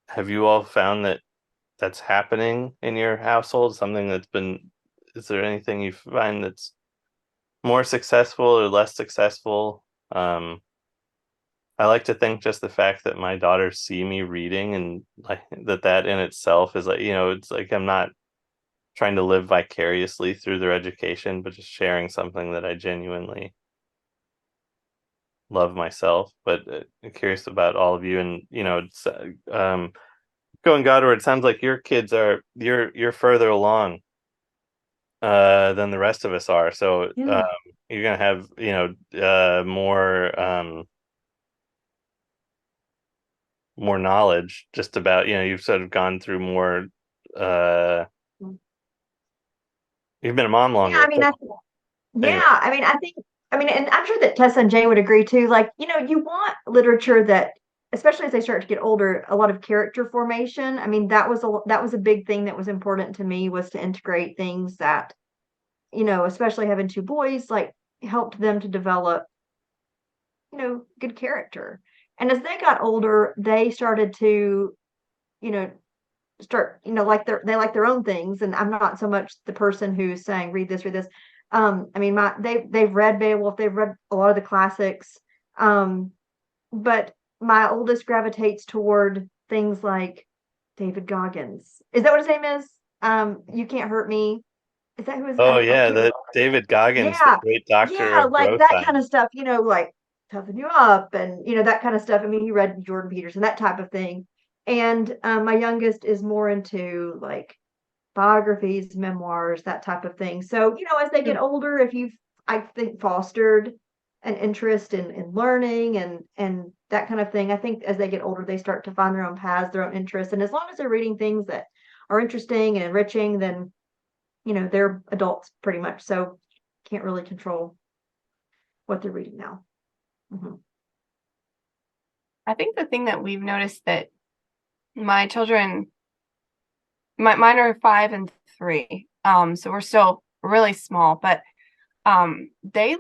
have you all found that that's happening in your household? Is there anything you find that's more successful or less successful? I like to think just the fact that my daughters see me reading, and like that in itself is like, it's like I'm not trying to live vicariously through their education, but just sharing something that I genuinely love myself. But I'm curious about all of you, and it's, Going Godward, it sounds like your kids you're further along than the rest of us are. So you're gonna have more knowledge just about you've sort of gone through more. You've been a mom longer. Yeah, I mean, and I'm sure that Tessa and Jane would agree too. Like, you want literature that, especially as they start to get older, a lot of character formation. I mean, that was a big thing that was important to me, was to integrate things that, especially having two boys, like helped them to develop, good character. And as they got older, they started to, like they like their own things. And I'm not so much the person who's saying, read this, read this. I mean, they've read Beowulf, they've read a lot of the classics. But my oldest gravitates toward things like David Goggins. Is that what his name is? You Can't Hurt Me. Is that who his? Oh yeah, the David Goggins, the great doctor of like growth that science. kind of stuff. Like Toughen You Up, and that kind of stuff. I mean, he read Jordan Peterson, that type of thing. And my youngest is more into like biographies, memoirs, that type of thing. So, as they get older, if you've, I think, fostered an interest in learning and that kind of thing, I think as they get older, they start to find their own paths, their own interests. And as long as they're reading things that are interesting and enriching, then, they're adults pretty much. So can't really control what they're reading now. Mm-hmm. I think the thing that we've noticed that my children, mine are 5 and 3, so we're still really small, but they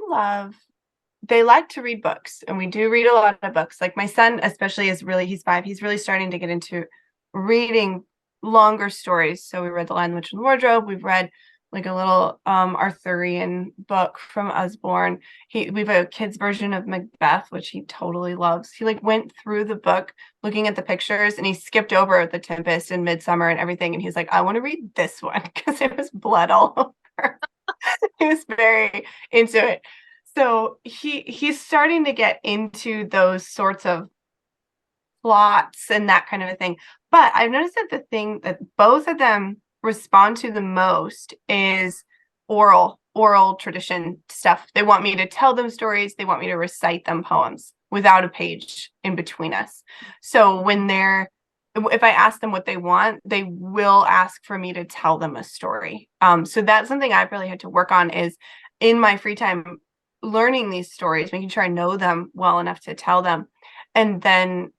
like to read books, and we do read a lot of books. Like my son especially he's 5, he's really starting to get into reading longer stories. So we read The Lion, the Witch, and the Wardrobe. We've read like a little Arthurian book from Usborne. We've a kid's version of Macbeth, which he totally loves. He like went through the book looking at the pictures, and he skipped over The Tempest and Midsummer and everything, and he's like, I want to read this one because it was blood all over. He was very into it. So he's starting to get into those sorts of plots and that kind of a thing. But I've noticed that the thing that both of them respond to the most is oral tradition stuff. They want me to tell them stories. They want me to recite them poems without a page in between us. So if I ask them what they want, they will ask for me to tell them a story. So that's something I've really had to work on, is in my free time learning these stories, making sure I know them well enough to tell them, and then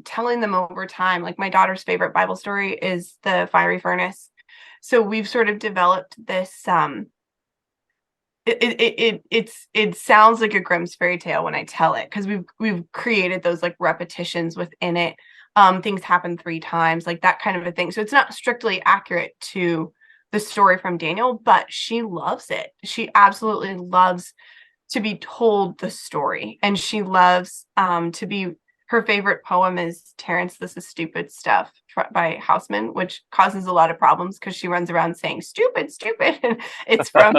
telling them over time. Like my daughter's favorite Bible story is the fiery furnace. So we've sort of developed this it sounds like a Grimm's fairy tale when I tell it, because we've created those like repetitions within it. Things happen 3 times, like that kind of a thing. So it's not strictly accurate to the story from Daniel, but she loves it. She absolutely loves to be told the story, and she loves her favorite poem is Terrence, This Is Stupid Stuff by Houseman, which causes a lot of problems because she runs around saying stupid, and it's from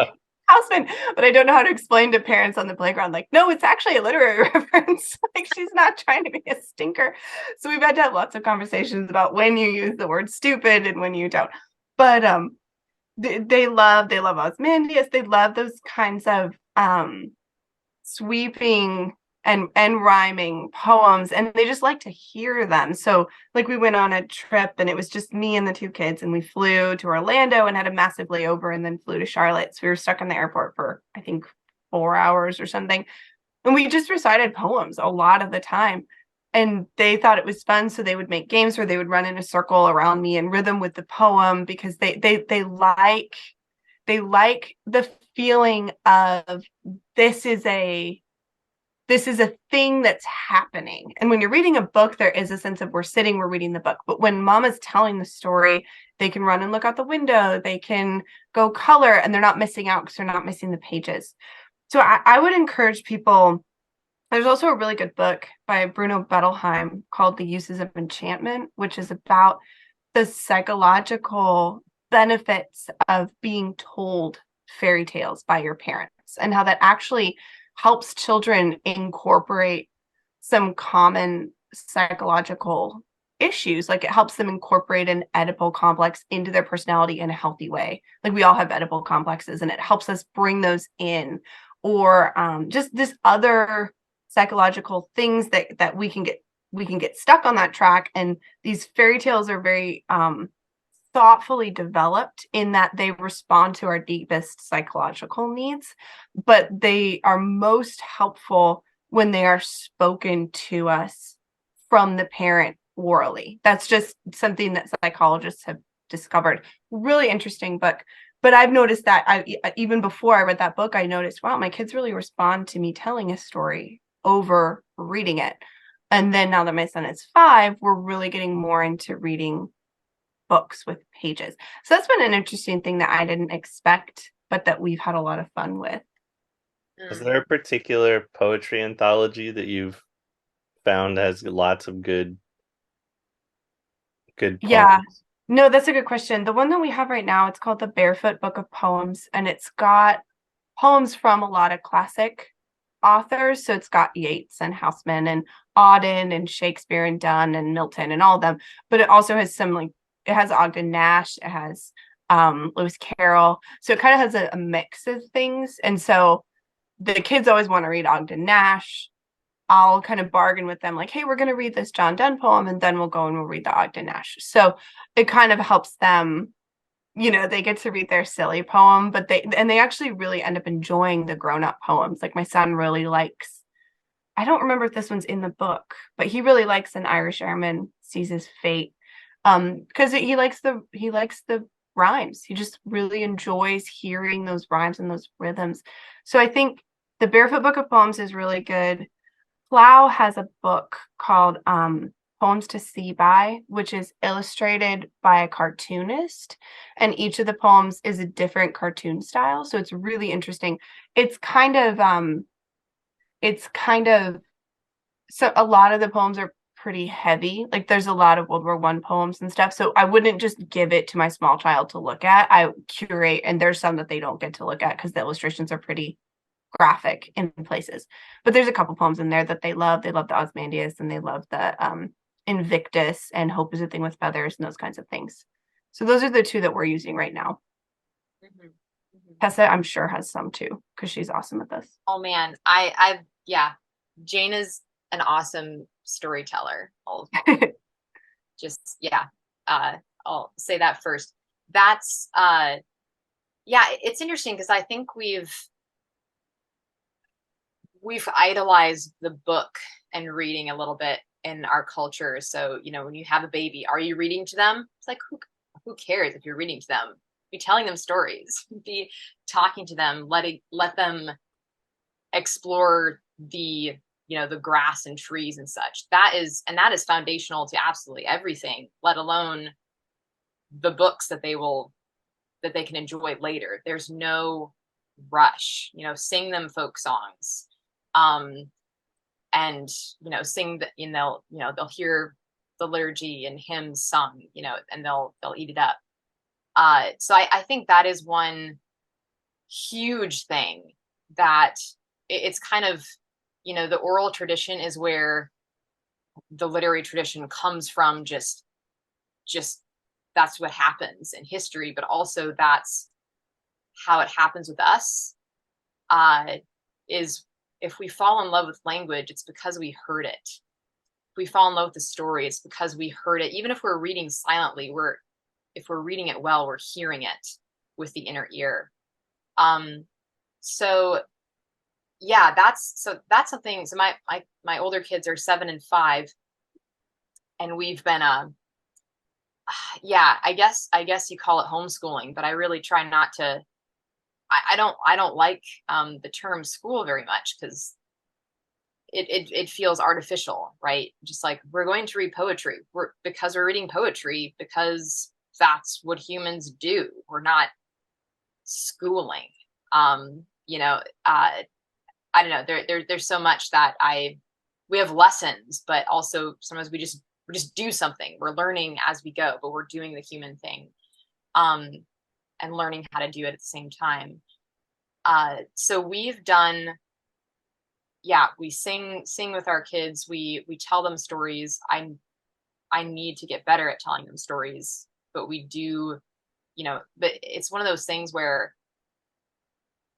Houseman, but I don't know how to explain to parents on the playground, like, no, it's actually a literary reference. Like, she's not trying to be a stinker. So we've had to have lots of conversations about when you use the word stupid and when you don't. But they love Ozymandias. They love those kinds of sweeping and rhyming poems, and they just like to hear them. So like we went on a trip, and it was just me and the 2 kids, and we flew to Orlando and had a massive layover, and then flew to Charlotte. So we were stuck in the airport for I think 4 hours or something, and we just recited poems a lot of the time, and they thought it was fun. So they would make games where they would run in a circle around me in rhythm with the poem, because they like the feeling of this is a thing that's happening. And when you're reading a book, there is a sense of we're reading the book. But when Mama's telling the story, they can run and look out the window. They can go color, and they're not missing out because they're not missing the pages. So I would encourage people. There's also a really good book by Bruno Bettelheim called The Uses of Enchantment, which is about the psychological benefits of being told fairy tales by your parents, and how that actually helps children incorporate some common psychological issues. Like it helps them incorporate an Oedipal complex into their personality in a healthy way. Like we all have Oedipal complexes, and it helps us bring those in, or just this other psychological things that we can get stuck on that track. And these fairy tales are very thoughtfully developed in that they respond to our deepest psychological needs, but they are most helpful when they are spoken to us from the parent orally. That's just something that psychologists have discovered. Really interesting book. But I've noticed that even before I read that book, I noticed, wow, my kids really respond to me telling a story over reading it. And then now that my son is 5, we're really getting more into reading books with pages. So that's been an interesting thing that I didn't expect, but that we've had a lot of fun with. Is there a particular poetry anthology that you've found has lots of good poems? Yeah. No, that's a good question. The one that we have right now, it's called the Barefoot Book of Poems, and it's got poems from a lot of classic authors. So it's got Yeats and Houseman and Auden and Shakespeare and Donne and Milton and all of them. But it also has some, like, it has Ogden Nash, it has Lewis Carroll. So it kind of has a mix of things. And so the kids always want to read Ogden Nash. I'll kind of bargain with them, like, hey, we're going to read this John Donne poem, and then we'll go and we'll read the Ogden Nash. So it kind of helps them, you know, they get to read their silly poem, but they actually really end up enjoying the grown-up poems. Like my son really likes, I don't remember if this one's in the book, but he really likes An Irish Airman Sees His Fate. Because he likes the rhymes. He just really enjoys hearing those rhymes and those rhythms. So I think the Barefoot Book of Poems is really good. Plough has a book called Poems to See By, which is illustrated by a cartoonist, and each of the poems is a different cartoon style. So it's really interesting. It's kind of so a lot of the poems are pretty heavy. Like there's a lot of World War I poems and stuff. So I wouldn't just give it to my small child to look at. I curate, and there's some that they don't get to look at because the illustrations are pretty graphic in places. But there's a couple poems in there that they love. They love the Osmandius, and they love the Invictus and Hope is a Thing with Feathers and those kinds of things. So those are the two that we're using right now. Mm-hmm. Mm-hmm. Tessa, I'm sure, has some too, because she's awesome at this. Oh man, yeah, Jane is an awesome storyteller. I'll say that first. That's it's interesting because I think we've idolized the book and reading a little bit in our culture. So, you know, when you have a baby, are you reading to them? It's like, who cares if you're reading to them? Be telling them stories, be talking to them, let them explore the, you know, the grass and trees and such. That is foundational to absolutely everything, let alone the books that they can enjoy later. There's no rush, you know, sing them folk songs. And, you know, sing that, you know, they'll hear the liturgy and hymns sung, you know, and they'll eat it up. So I think that is one huge thing that it's kind of, you know, the oral tradition is where the literary tradition comes from. Just that's what happens in history, but also that's how it happens with us. Is if we fall in love with language, it's because we heard it. If we fall in love with the story, it's because we heard it. Even if we're reading silently, if we're reading it well, we're hearing it with the inner ear. So yeah, that's something. So my older kids are 7 and 5, and we've been I guess you call it homeschooling, but I really try not to. I don't like the term school very much because it feels artificial, right? Just like, we're going to read poetry. Because we're reading poetry, because that's what humans do. We're not schooling. You know, I don't know. There's so much that we have lessons, but also sometimes we just do something. We're learning as we go, but we're doing the human thing, and learning how to do it at the same time. So we've done, we sing with our kids. We tell them stories. I need to get better at telling them stories, but we do, you know, but it's one of those things where,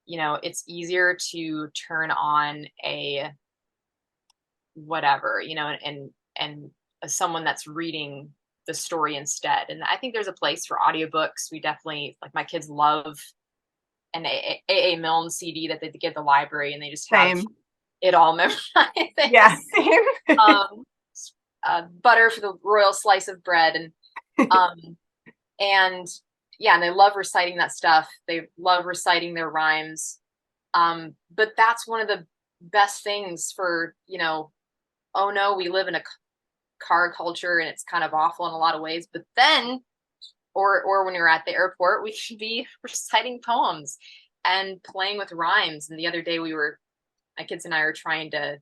you know, it's easier to turn on a whatever, you know, and someone that's reading the story instead. And I think there's a place for audiobooks. We definitely, like, my kids love an A.A. Milne CD that they get at the library, and they just have it all memorized. Yeah. Butter for the royal slice of bread, and they love reciting that stuff. They love reciting their rhymes. But that's one of the best things for, you know, oh no, we live in a car culture and it's kind of awful in a lot of ways, but then or when you're at the airport, we should be reciting poems and playing with rhymes. And the other day my kids and I are trying to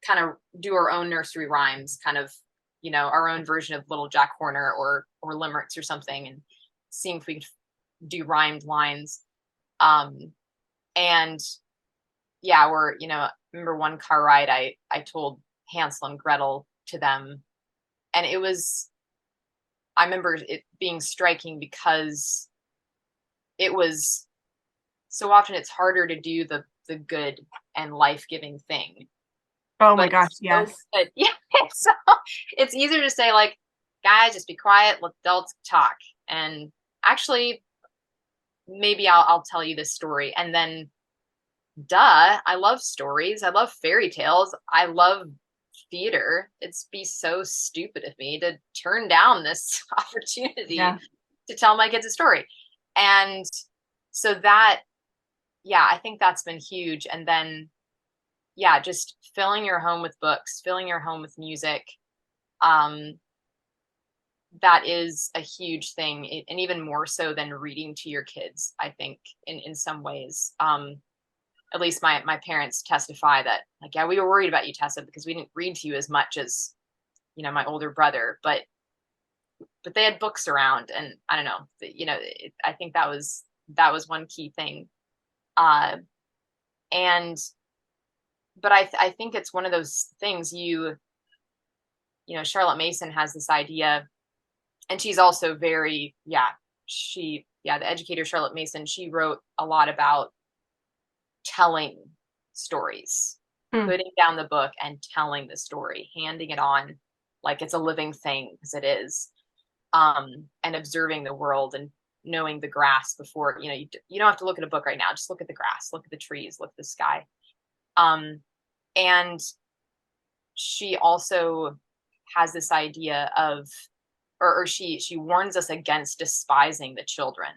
kind of do our own nursery rhymes, kind of, you know, our own version of Little Jack Horner or limericks or something, and seeing if we could do rhymed lines. And yeah, or, I remember one car ride, I told Hansel and Gretel to them, and I remember it being striking because it was so often it's harder to do the good and life-giving thing. Oh my gosh, yes. Yeah, so it's easier to say, like, guys, just be quiet, let adults talk. And actually, maybe I'll tell you this story. And then, duh, I love stories. I love fairy tales. I love theater. It'd be so stupid of me to turn down this opportunity to tell my kids a story. And so that, yeah, I think that's been huge. And then, yeah, just filling your home with books, filling your home with music. That is a huge thing, and even more so than reading to your kids, I think, in some ways. At least my parents testify that, like, yeah, we were worried about you, Tessa, because we didn't read to you as much as, my older brother, but they had books around, and I don't know, I think that was one key thing. But I think it's one of those things Charlotte Mason has this idea, and she's also very, the educator Charlotte Mason, she wrote a lot about telling stories, putting down the book and telling the story, handing it on like it's a living thing, because it is, and observing the world and knowing the grass before, you don't have to look at a book right now. Just look at the grass, look at the trees, look at the sky. And she also has this idea of, or she warns us against despising the children.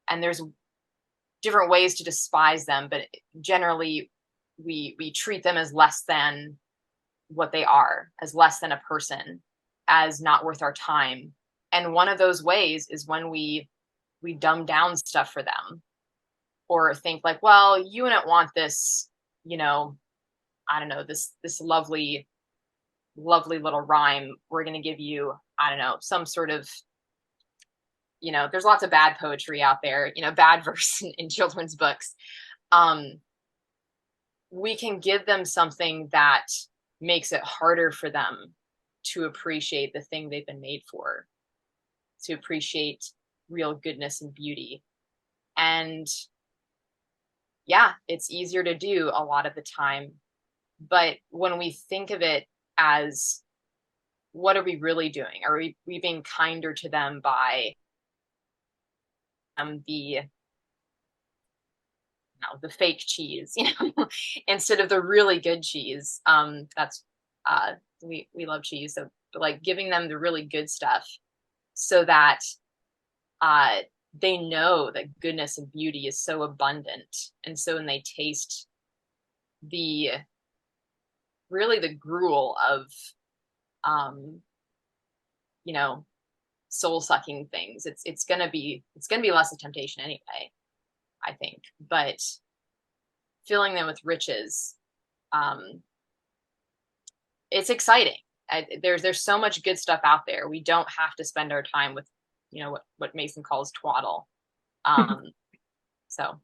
And there's different ways to despise them, but generally we treat them as less than what they are, as less than a person, as not worth our time. And one of those ways is when we dumb down stuff for them, or think like, well, you wouldn't want this, I don't know, this lovely little rhyme. We're going to give you, I don't know, some sort of, there's lots of bad poetry out there, bad verse in children's books. We can give them something that makes it harder for them to appreciate the thing they've been made for, to appreciate real goodness and beauty. And yeah, it's easier to do a lot of the time. But when we think of it as, what are we really doing? Are we being kinder to them by the fake cheese, instead of the really good cheese? That's we love cheese, so like giving them the really good stuff, so that they know that goodness and beauty is so abundant, and so when they taste the gruel of soul-sucking things, it's gonna be less a temptation anyway, I think. But filling them with riches, it's exciting. There's so much good stuff out there. We don't have to spend our time with what Mason calls twaddle. So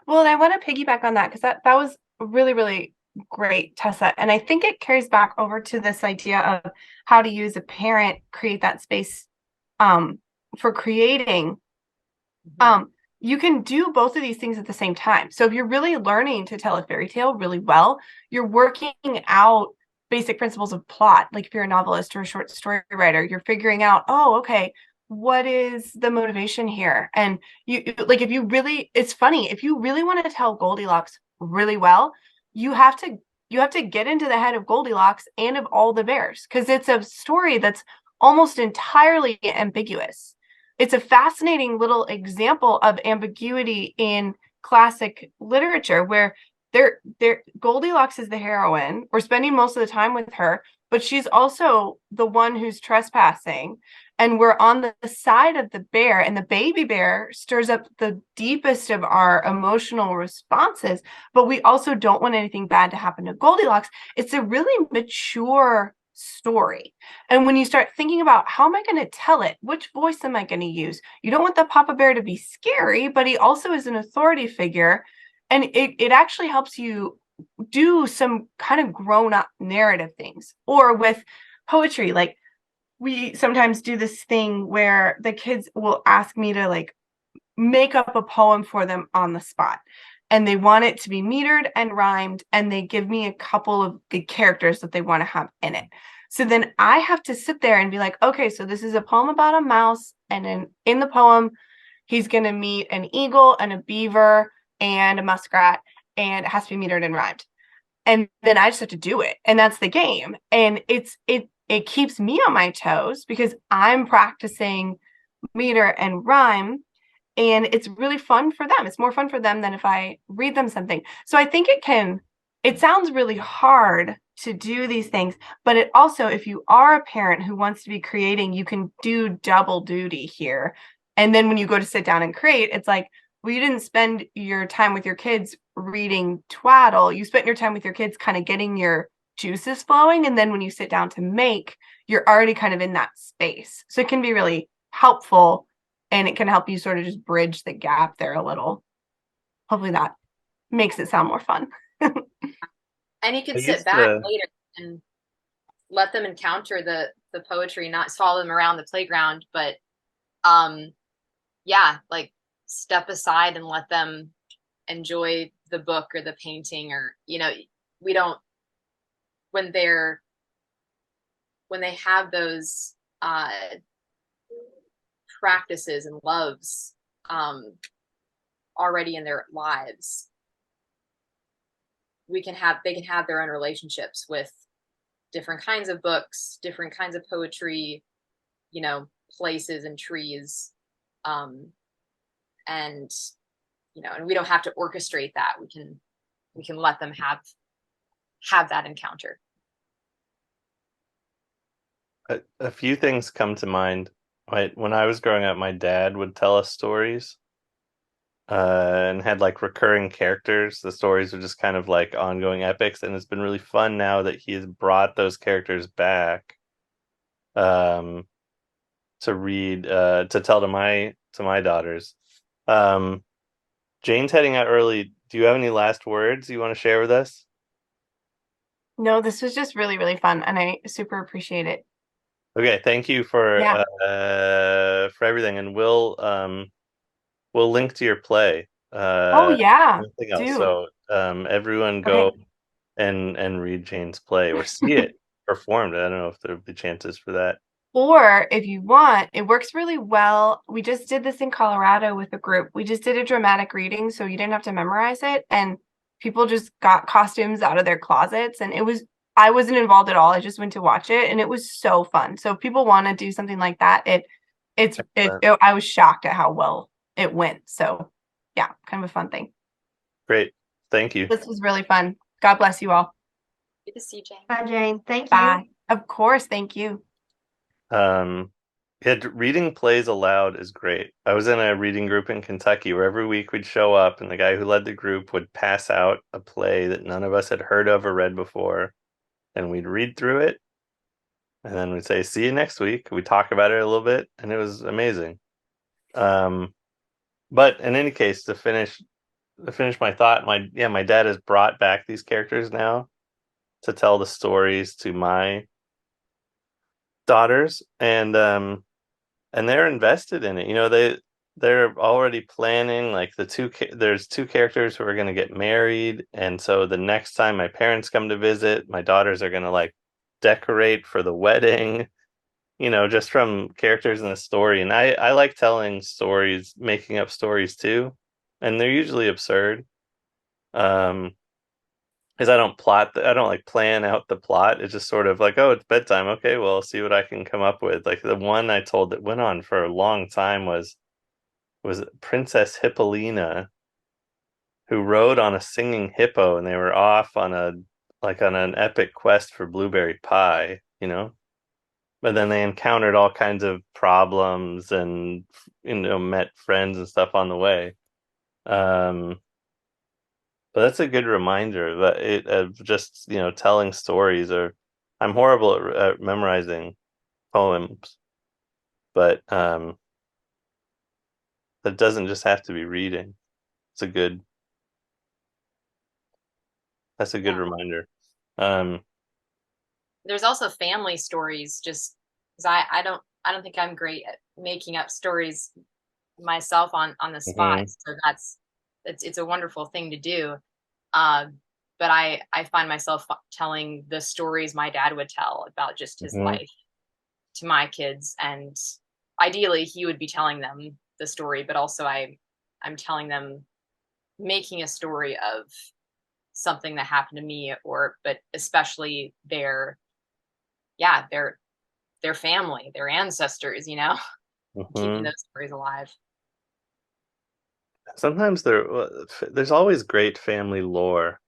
well, I want to piggyback on that, because that was really, really great, Tessa. And I think it carries back over to this idea of how to use a parent, create that space for creating. You can do both of these things at the same time. So if you're really learning to tell a fairy tale really well, you're working out basic principles of plot. Like if you're a novelist or a short story writer, you're figuring out, oh, okay, what is the motivation here? And it's funny, if you really want to tell Goldilocks really well, you have to get into the head of Goldilocks and of all the bears, because it's a story that's almost entirely ambiguous. It's a fascinating little example of ambiguity in classic literature, where Goldilocks is the heroine. We're spending most of the time with her, but she's also the one who's trespassing. And we're on the side of the bear, and the baby bear stirs up the deepest of our emotional responses, but we also don't want anything bad to happen to Goldilocks. It's a really mature story. And when you start thinking about, how am I going to tell it? Which voice am I going to use? You don't want the Papa Bear to be scary, but he also is an authority figure. and it actually helps you do some kind of grown-up narrative things. Or with poetry, like we sometimes do this thing where the kids will ask me to like make up a poem for them on the spot, and they want it to be metered and rhymed, and they give me a couple of the characters that they want to have in it. So then I have to sit there and be like, okay, so this is a poem about a mouse, and in the poem he's going to meet an eagle and a beaver and a muskrat, and it has to be metered and rhymed. And then I just have to do it, and that's the game. And it keeps me on my toes because I'm practicing meter and rhyme, and it's really fun for them. It's more fun for them than if I read them something. So I think it sounds really hard to do these things, but it also, if you are a parent who wants to be creating, you can do double duty here. And then when you go to sit down and create, it's like, well, you didn't spend your time with your kids reading twaddle. You spent your time with your kids kind of getting your juices flowing. And then when you sit down to make, you're already kind of in that space. So it can be really helpful, and it can help you sort of just bridge the gap there a little. Hopefully that makes it sound more fun. And you can sit back later and let them encounter the poetry, not follow them around the playground, but yeah, like step aside and let them enjoy the book or the painting, or we don't, when they have those practices and loves already in their lives, they can have their own relationships with different kinds of books, different kinds of poetry, places and trees, and and we don't have to orchestrate that. We can let them have that encounter. A few things come to mind. Right, when I was growing up, my dad would tell us stories, and had like recurring characters. The stories are just kind of like ongoing epics, and it's been really fun now that he has brought those characters back, to read, to tell to my daughters. Jane's heading out early. Do you have any last words you want to share with us? No, this was just really, really fun, and I super appreciate it. Okay, thank you for everything, and we'll link to your play. Oh yeah, Anything else. do. So everyone go and read Jane's play or see it performed. I don't know if there'll be chances for that. Or if you want, it works really well. We just did this in Colorado with a group. We just did a dramatic reading, so you didn't have to memorize it, and people just got costumes out of their closets, and I wasn't involved at all. I just went to watch it, and it was so fun. So if people want to do something like that, I was shocked at how well it went. So yeah, kind of a fun thing. Great. Thank you. This was really fun. God bless you all. Good to see you, Jane. Bye, Jane. Thank Bye. you. Of course. Thank you. Reading plays aloud is great. I was in a reading group in Kentucky where every week we'd show up and the guy who led the group would pass out a play that none of us had heard of or read before, and we'd read through it, and then we'd say, see you next week. We'd talk about it a little bit, and it was amazing. But in any case, to finish my thought, my dad has brought back these characters now to tell the stories to my daughters, and they're invested in it. They're already planning, like there's two characters who are going to get married, and so the next time my parents come to visit, my daughters are going to like decorate for the wedding, just from characters in the story. And I like telling stories, making up stories too, and they're usually absurd, because I don't like plan out the plot. It's just sort of like, oh, it's bedtime. Okay, well, I'll see what I can come up with. Like the one I told that went on for a long time was Princess Hippolina, who rode on a singing hippo, and they were off on an epic quest for blueberry pie, But then they encountered all kinds of problems and met friends and stuff on the way. But that's a good reminder of just telling stories. Or I'm horrible at memorizing poems, but that doesn't just have to be reading. It's a good That's a good reminder. There's also family stories, just because I don't think I'm great at making up stories myself on the spot. So it's a wonderful thing to do. But I find myself telling the stories my dad would tell about just his life to my kids, and ideally he would be telling them the story, but also I'm telling them, making a story of something that happened to me, but especially their family, their ancestors, keeping those stories alive. Sometimes there's always great family lore.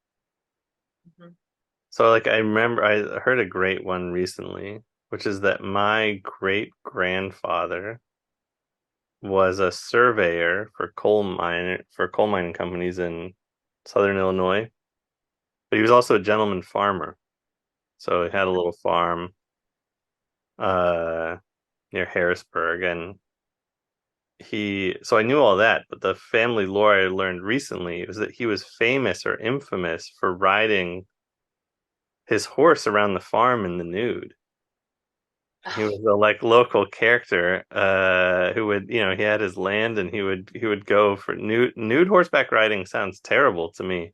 So like I remember I heard a great one recently, which is that my great grandfather was a surveyor for coal mining companies in southern Illinois, but he was also a gentleman farmer. So he had a little farm near Harrisburg, and so I knew all that, but the family lore I learned recently was that he was famous or infamous for riding his horse around the farm in the nude. He was a local character who would, he had his land, and he would go for nude horseback riding. Sounds terrible to me,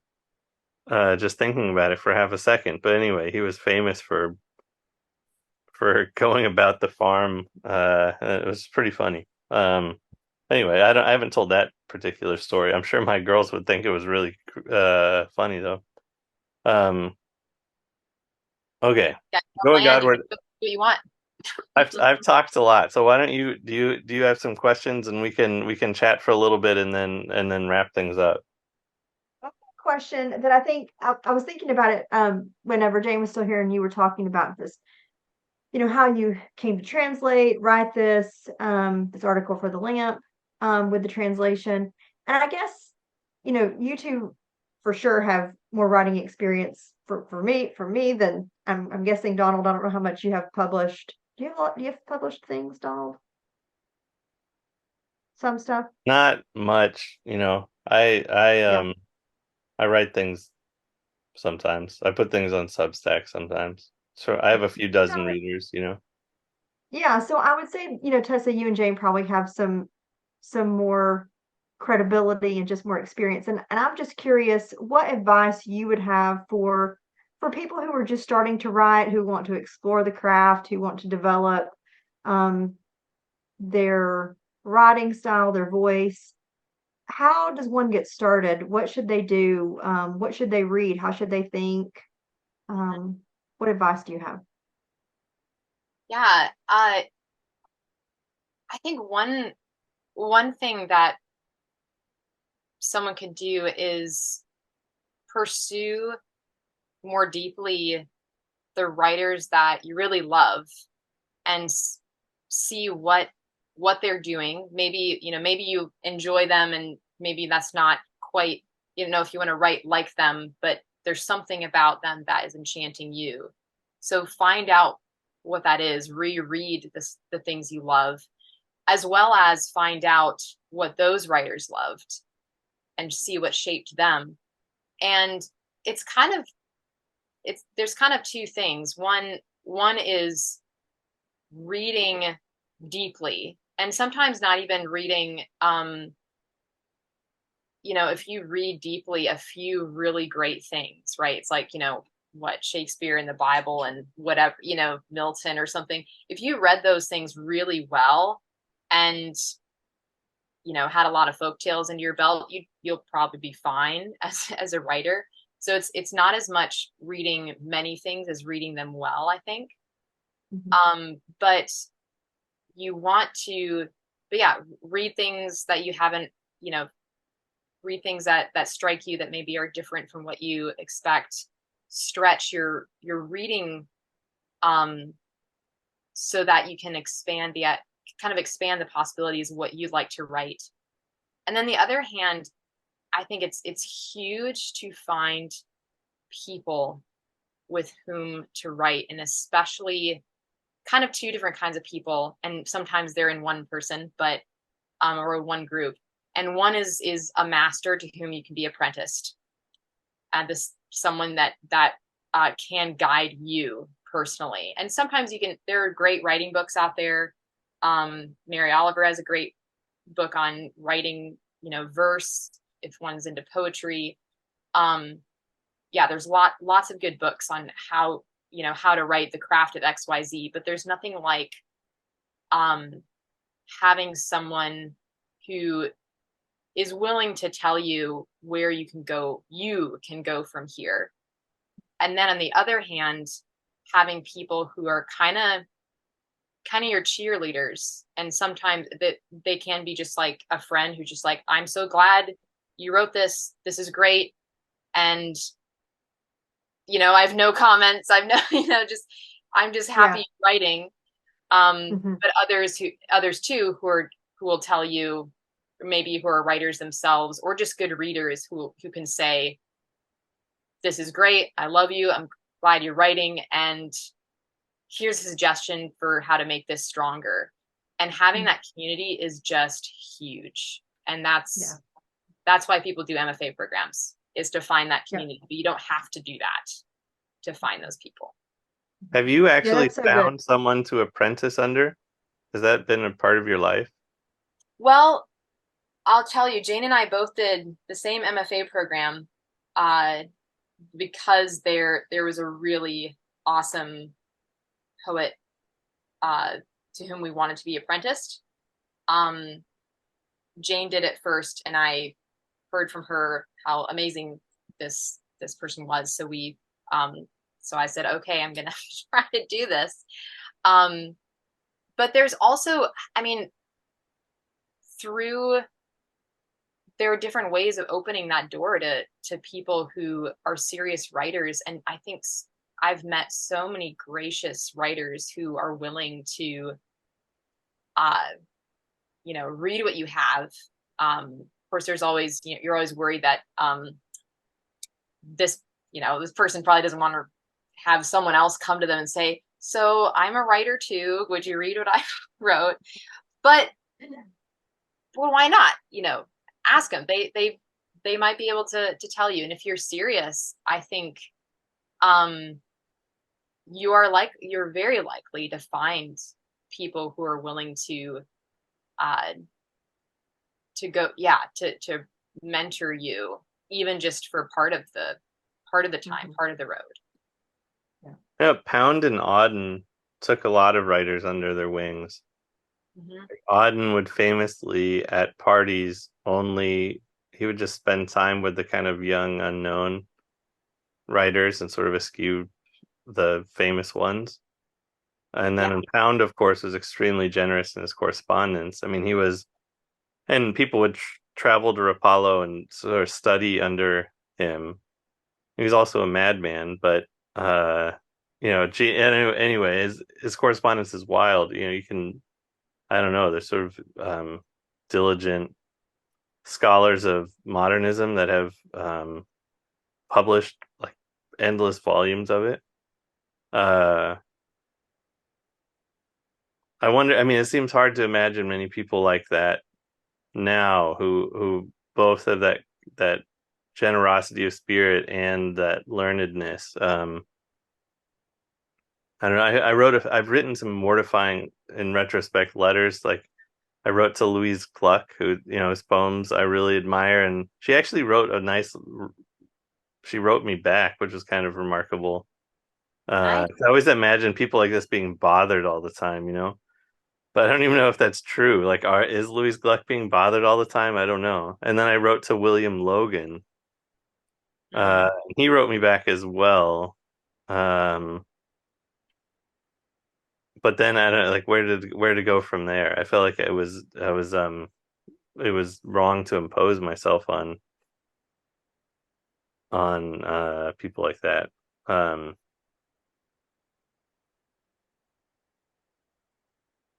just thinking about it for half a second. But anyway, he was famous for going about the farm. It was pretty funny. Anyway, I haven't told that particular story. I'm sure my girls would think it was really funny though. Okay, Going Godward. What you want. I've talked a lot, so why don't you do you have some questions, and we can chat for a little bit and then wrap things up. Question that I think I was thinking about it whenever Jane was still here and you were talking about this, how you came to write this article for the Lamp with the translation, and I guess you two for sure have more writing experience for me than I'm guessing Donald. I don't know how much you have published. Do you have published things, Donald? Some stuff. Not much, I write things sometimes. I put things on Substack sometimes. So I have a few dozen readers, Yeah, so I would say, Tessa, you and Jane probably have some more credibility and just more experience. And I'm just curious what advice you would have for people who are just starting to write, who want to explore the craft, who want to develop their writing style, their voice. How does one get started? What should they do? What should they read? How should they think? What advice do you have? Yeah, I think one thing that someone could do is pursue more deeply the writers that you really love, and see what they're doing. Maybe you enjoy them, and maybe that's not quite, if you want to write like them, but there's something about them that is enchanting you. So find out what that is, reread the things you love, as well as find out what those writers loved and see what shaped them. And there's kind of two things. One is reading deeply, and sometimes not even reading, if you read deeply a few really great things, right? It's like, what Shakespeare and the Bible and whatever, Milton or something. If you read those things really well and, had a lot of folk tales under your belt, you'll probably be fine as a writer. So it's not as much reading many things as reading them well, I think. Mm-hmm. But you want to, read things that you haven't, read things that strike you that maybe are different from what you expect. Stretch your reading so that you can expand the possibilities of what you'd like to write. And then the other hand, I think it's huge to find people with whom to write, and especially kind of two different kinds of people, and sometimes they're in one person, but or one group. And one is a master to whom you can be apprenticed. And this someone that can guide you personally. And sometimes there are great writing books out there. Mary Oliver has a great book on writing, verse, if one's into poetry. There's lots of good books on how to write, the craft of XYZ, but there's nothing like having someone who is willing to tell you where you can go from here. And then on the other hand, having people who are kind of your cheerleaders, and sometimes that they can be just like a friend who's just like, I'm so glad you wrote this. This is great. And, I have no comments. I'm just happy writing. But others too, who will tell you, maybe who are writers themselves, or just good readers who can say, this is great. I love you. I'm glad you're writing. And here's a suggestion for how to make this stronger. And having that community is just huge. And that's why people do MFA programs, is to find that community. But you don't have to do that to find those people. Have you actually found someone to apprentice under? Has that been a part of your life? Well, I'll tell you, Jane and I both did the same MFA program because there was a really awesome poet to whom we wanted to be apprenticed. Jane did it first, and I heard from her how amazing this person was. So so I said, okay, I'm gonna try to do this. But there's also, there are different ways of opening that door to people who are serious writers. And I think I've met so many gracious writers who are willing to, read what you have. Of course, there's always, you're always worried that this person probably doesn't want to have someone else come to them and say, so I'm a writer too. Would you read what I wrote? But well, why not? Ask them. They might be able to tell you. And if you're serious, I think you're very likely to find people who are willing to to mentor you, even just for part of the time, part of the road. Yeah, Pound and Auden took a lot of writers under their wings. Auden would famously, at parties, he would just spend time with the kind of young, unknown writers and sort of eschew the famous ones. And then Pound, of course, was extremely generous in his correspondence. And people would travel to Rapallo and sort of study under him. He was also a madman, but anyway, his correspondence is wild. You can, I don't know, there's sort of diligent scholars of modernism that have published like endless volumes of it. I wonder, it seems hard to imagine many people like that now who both have that generosity of spirit and that learnedness. I don't know. I've written some mortifying, in retrospect, letters. Like I wrote to Louise Gluck, who, his poems I really admire, and she actually wrote she wrote me back, which was kind of remarkable. Nice. I always imagine people like this being bothered all the time, but I don't even know if that's true. Like, is Louise Gluck being bothered all the time? I don't know. And then I wrote to William Logan. He wrote me back as well. But then I don't know, like where to go from there. I felt like it was wrong to impose myself on people like that.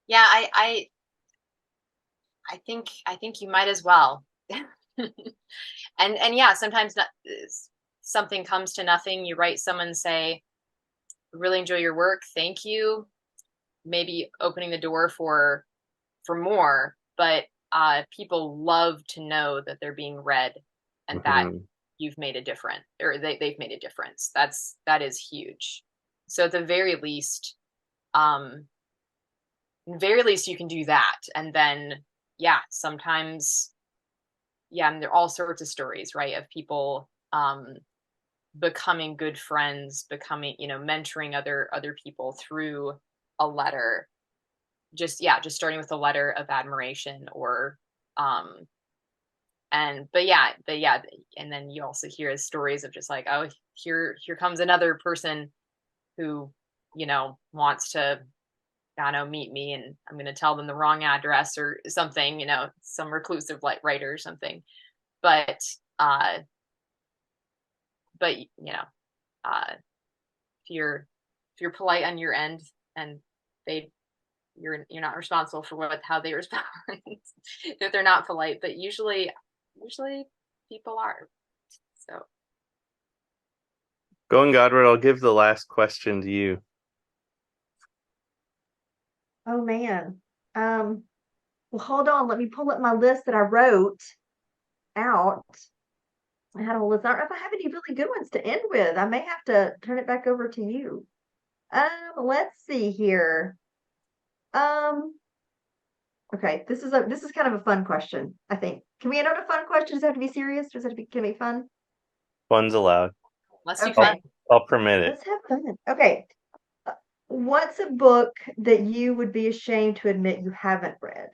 Yeah, I think you might as well. and yeah, sometimes something comes to nothing. You write someone, say, really enjoy your work, thank you. Maybe opening the door for more, but people love to know that they're being read, and that you've made a difference, or they've made a difference. That is huge. So at the very least, you can do that. And then, yeah, sometimes, yeah, and there are all sorts of stories, right, of people becoming good friends, becoming, mentoring other people through a letter. Just starting with a letter of admiration, or but yeah, and then you also hear stories of just like, oh, here comes another person who, wants to, I don't know, meet me, and I'm going to tell them the wrong address or something, some reclusive writer or something. But uh if you're polite on your end, and you're not responsible for how they respond if they're not polite, but usually people are. So, Going Godward, I'll give the last question to you. Oh man. Well, hold on. Let me pull up my list that I wrote out. I had a whole list. I don't know if I have any really good ones to end with. I may have to turn it back over to you. Let's see here. Okay, this is kind of a fun question, I think. Can we end on a fun question? Does it have to be serious? Does it have to be, can it be fun? Fun's allowed. Let's do fun. I'll permit it. Let's have fun. Okay. What's a book that you would be ashamed to admit you haven't read,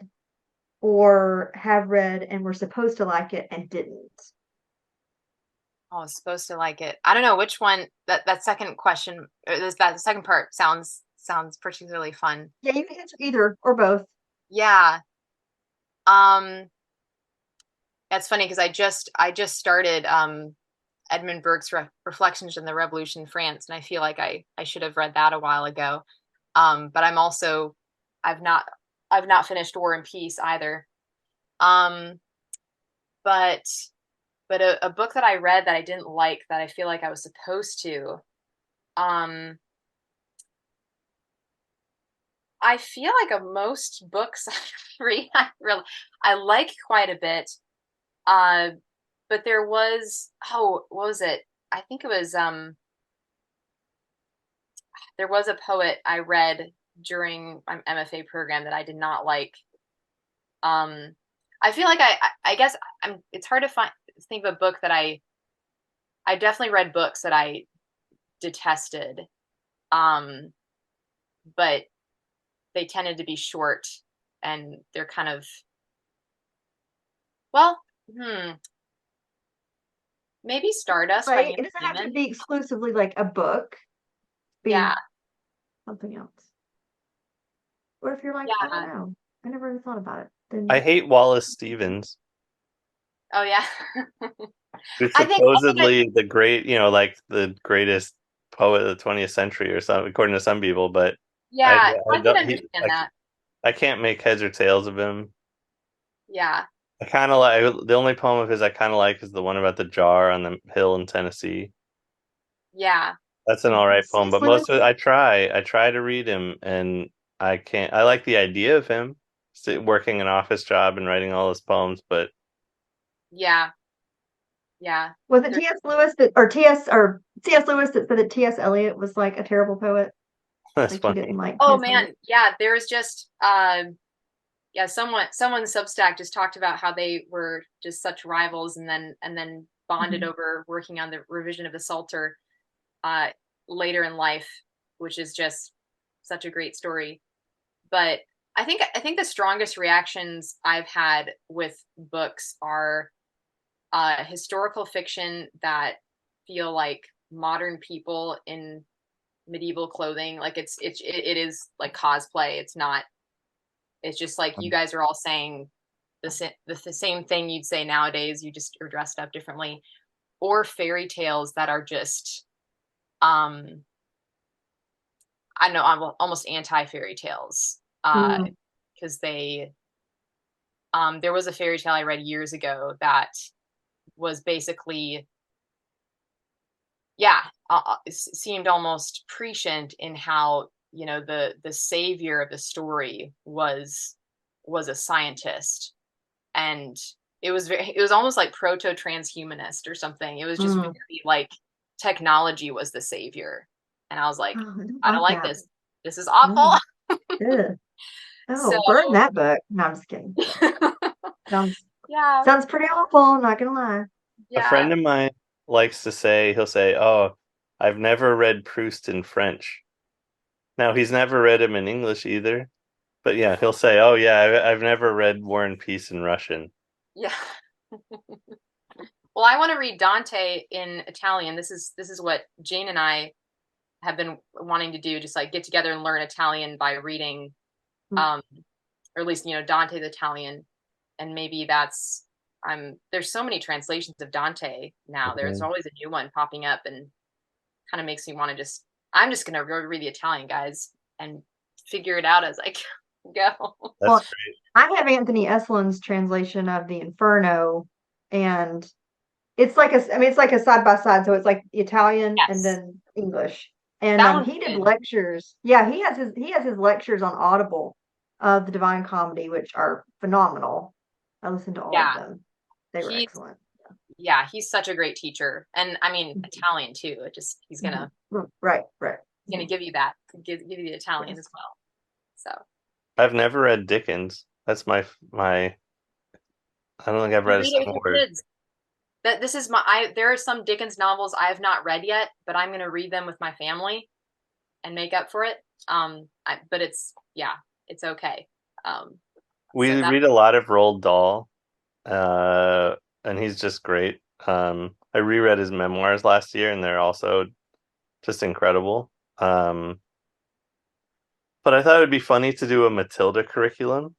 or have read and were supposed to like it and didn't? Oh, I was supposed to like it. I don't know which one. That second question, that second part sounds particularly fun. Yeah, you can answer either or both. Yeah. That's funny because I just started Edmund Burke's Reflections on the Revolution in France, and I feel like I should have read that a while ago. But I've not finished War and Peace either. But a book that I read that I didn't like, that I feel like I was supposed to. I feel like most books I read, I like quite a bit. But there was, what was it? I think it was, there was a poet I read during my MFA program that I did not like. I feel like I guess it's hard to think of a book that I definitely read books that I detested. But they tended to be short, and they're kind of, well, maybe Stardust. Right. It doesn't have to be exclusively like a book. Yeah. Something else. Or if you're like, I don't know, I never even thought about it. Then I hate Wallace Stevens. Oh yeah. Who's supposedly the great, like the greatest poet of the 20th century or something, according to some people. But yeah, I can understand that. I can't make heads or tails of him. Yeah. I kind of like, the only poem of his I kind of like is the one about the jar on the hill in Tennessee. Yeah. That's an all right poem, but most of it I try to read him, and I can't. I like the idea of him working an office job and writing all his poems, but yeah. Was it C.S. Lewis that said that T.S. Eliot was like a terrible poet? That's funny. Oh man, yeah. There's just someone Substack just talked about how they were just such rivals, and then bonded over working on the revision of the Psalter later in life, which is just such a great story. But I think the strongest reactions I've had with books are historical fiction that feel like modern people in medieval clothing. Like it is like cosplay. It's just like you guys are all saying the same thing you'd say nowadays. You just are dressed up differently. Or fairy tales that are just I don't know, I'm almost anti-fairy tales, because they there was a fairy tale I read years ago that was basically seemed almost prescient in how, the savior of the story was a scientist, and it was almost like proto-transhumanist or something. It was just very like technology was the savior. And I was like, I don't like this. This is awful. Oh, burn that book. No, I'm just kidding. Sounds pretty awful, not gonna lie. A friend of mine likes to say, he'll say, "Oh, I've never read Proust in French." Now, he's never read him in English either. But yeah, he'll say, "Oh yeah, I've never read War and Peace in Russian." Yeah. Well, I want to read Dante in Italian. This is what Jane and I have been wanting to do, just like get together and learn Italian by reading, or at least, Dante's Italian. And maybe that's, there's so many translations of Dante now. There's always a new one popping up, and kind of makes me want to I'm just going to read the Italian, guys, and figure it out as I go. That's great. I have Anthony Eslin's translation of the Inferno, and it's like a side by side. So it's like Italian and then English. And he did lectures. Yeah, he has his lectures on Audible of the Divine Comedy, which are phenomenal. I listened to all of them. They were excellent. Yeah, he's such a great teacher. And I mean, Italian too. He's gonna right. He's gonna give you that, give you the Italian as well. So I've never read Dickens. That's my. I don't think I've read a single word. This is there are some Dickens novels I have not read yet, but I'm gonna read them with my family and make up for it. But it's okay. We read a lot of Roald Dahl, and he's just great. I reread his memoirs last year, and they're also just incredible. But I thought it'd be funny to do a Matilda curriculum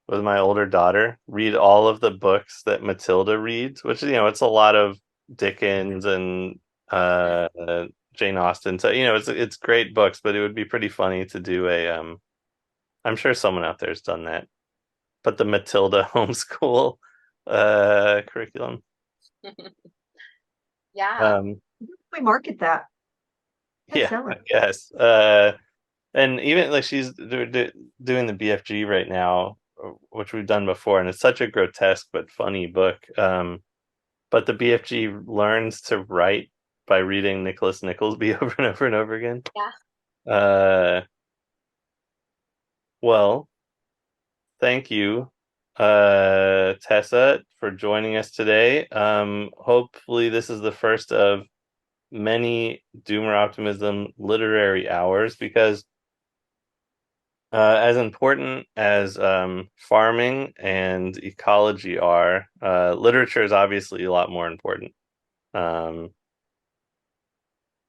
with my older daughter, read all of the books that Matilda reads, which, it's a lot of Dickens and Jane Austen. So, it's great books, but it would be pretty funny to do I'm sure someone out there has done that, but the Matilda homeschool curriculum. Yeah. We market that. I guess. And even like she's doing the BFG right now, which we've done before, and it's such a grotesque but funny book. But the BFG learns to write by reading Nicholas Nickleby over and over and over again. Yeah. Well, thank you, Tessa, for joining us today. Hopefully this is the first of many Doomer Optimism Literary Hours, because as important as farming and ecology are, literature is obviously a lot more important.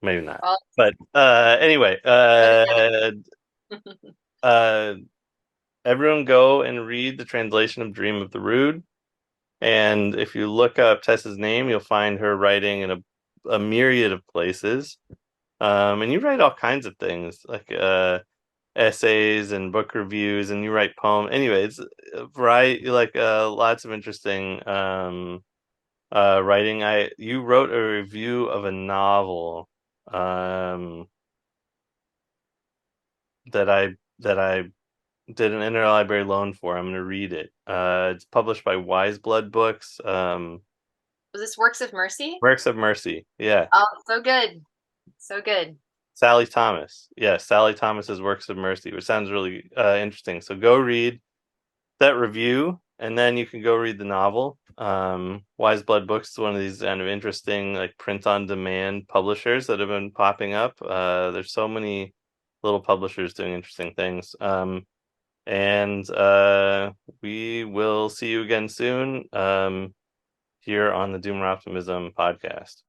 Maybe not. Well, but anyway, everyone go and read the translation of Dream of the Rood. And if you look up Tessa's name, you'll find her writing in a myriad of places. And you write all kinds of things, like essays and book reviews, and you write poems. Anyway, it's lots of interesting writing. You wrote a review of a novel that I did an interlibrary loan for. I'm going to read it. It's published by Wiseblood Books. Was this Works of Mercy? Works of Mercy, yeah. Oh, so good. So good. Sally Thomas. Yeah, Sally Thomas's Works of Mercy, which sounds really interesting. So go read that review, and then you can go read the novel. Wiseblood Books is one of these kind of interesting, like, print-on-demand publishers that have been popping up. There's so many little publishers doing interesting things. And we will see you again soon here on the Doomer Optimism podcast.